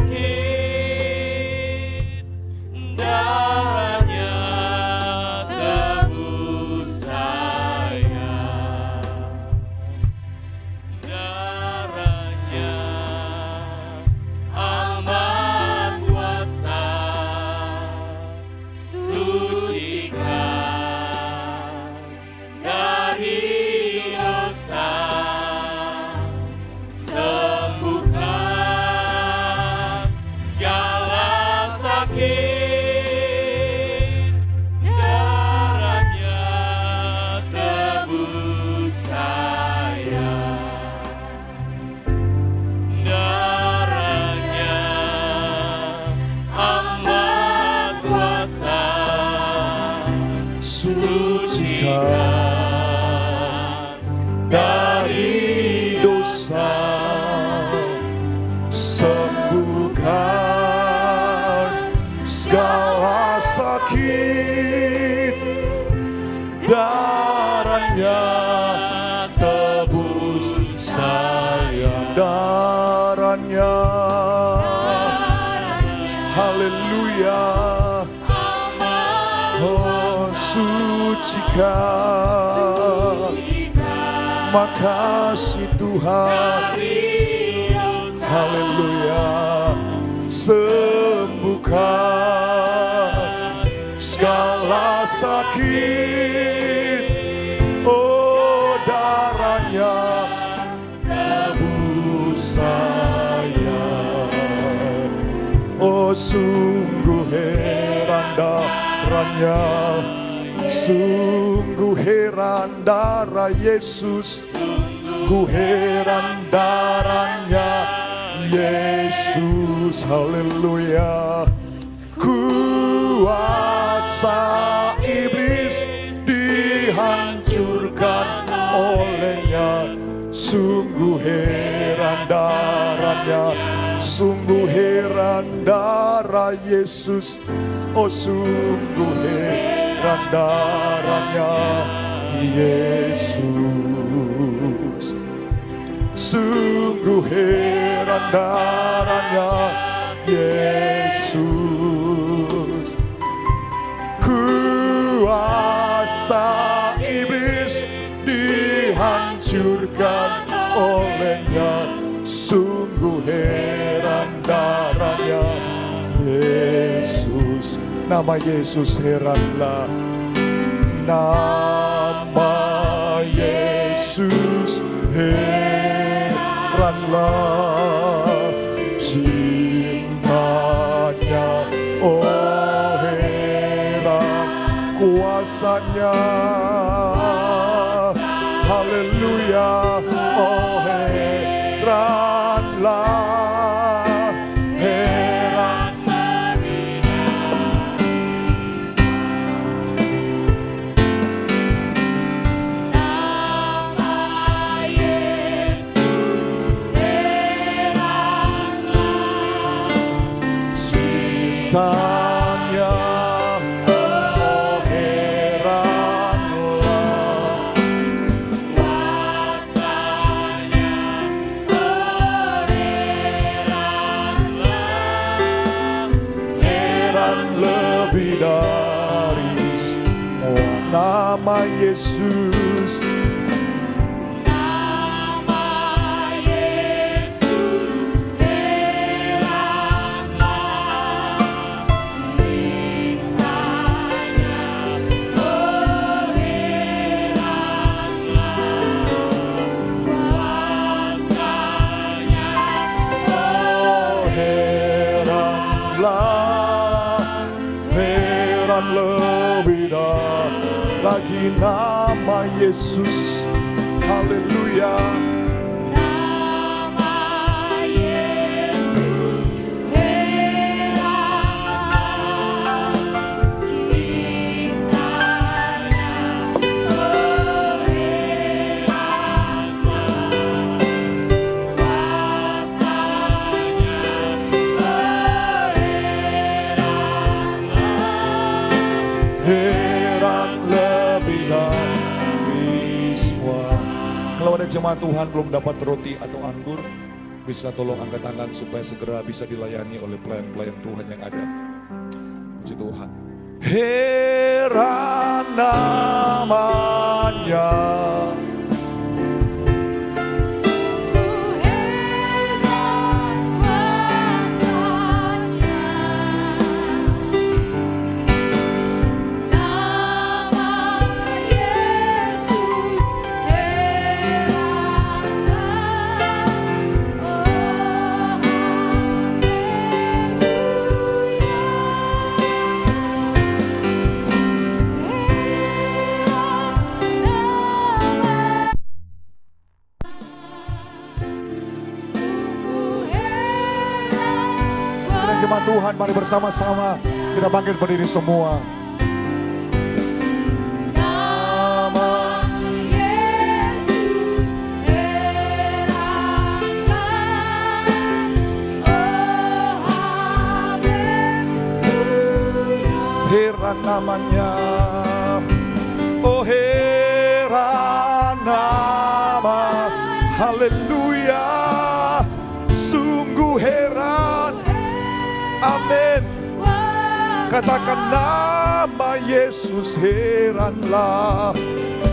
dosa, sembuhkan segala sakit, darahnya tebus saya, darahnya, haleluya, oh sucikan, makasih Tuhan, haleluya, sembuhkan segala sakit, oh darahnya tebus saya, oh sungguh heran darahnya, sungguh heran darah Yesus, sungguh heran darahnya Yesus, haleluya. Kuasa iblis dihancurkan olehnya, sungguh heran darahnya, sungguh heran darah Yesus, oh sungguh heran darahnya Yesus, sungguh heran darahnya Yesus. Kuasa iblis dihancurkan olehnya, sungguh heran darahnya Yesus. Nama Yesus heranlah, nama Yesus heranlah, cintanya, oh heran kuasanya, haleluya, oh heranlah, heran. Cintanya, oh heranlah, kuasanya, oh heranlah, heran lebih dari semua nama Yesus. Heran lebih lagi nama Yesus, haleluya. Nama Yesus heranlah, cintanya, oh heranlah, kuasanya, oh Heran lebih dari semua. Kalau ada jemaat Tuhan belum dapat roti atau anggur, bisa tolong angkat tangan supaya segera bisa dilayani oleh pelayan-pelayan Tuhan yang ada. Puji Tuhan. Heran namanya, sungguh heran kuasanya, nama Yesus heranlah, oh haleluya. sedang jemaat Tuhan, mari bersama-sama kita bangkit berdiri semua. Nama Yesus heranlah, namanya. Oh heran nama, haleluya, sungguh heran. Amin. Katakan nama Yesus, heranlah.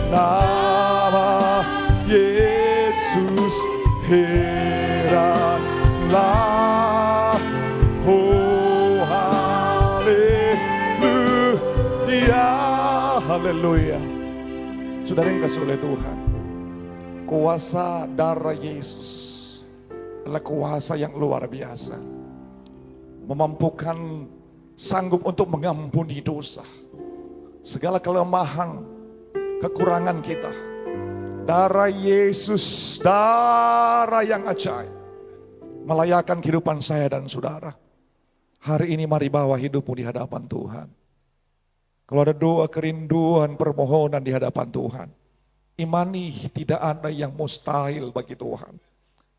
Nama Yesus, heranlah. Oh haleluya, haleluya. Saudara yang kasih oleh Tuhan, kuasa darah Yesus adalah kuasa yang luar biasa, memampukan, sanggup untuk mengampuni dosa, segala kelemahan, kekurangan kita. Darah Yesus, darah yang ajaib, melayakan kehidupan saya dan saudara. Hari ini mari bawa hidupmu di hadapan Tuhan. Kalau ada doa, kerinduan, permohonan di hadapan Tuhan, imani tidak ada yang mustahil bagi Tuhan.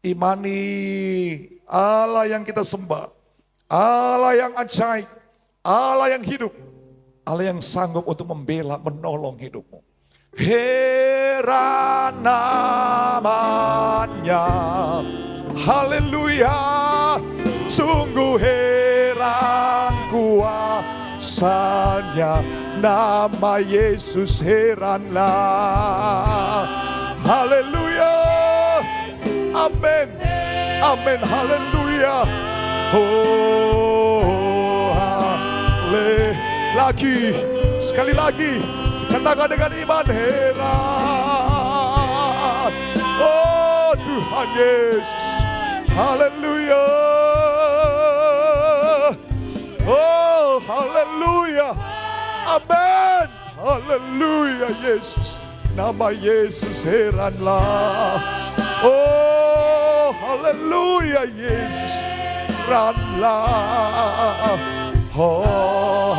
Imani Allah yang kita sembah, Allah yang ajaib, Allah yang hidup, Allah yang sanggup untuk membela, menolong hidupmu. Heran namanya, haleluya, sungguh heran kuasanya. Nama Yesus heranlah. Haleluya, amin, amin, haleluya. Oh, lagi, sekali lagi, katakan dengan iman, heran. Oh Tuhan Yesus, haleluya. Oh haleluya, amin, haleluya Yesus. Nama Yesus heranlah. Oh haleluya Yesus, heranlah. Oh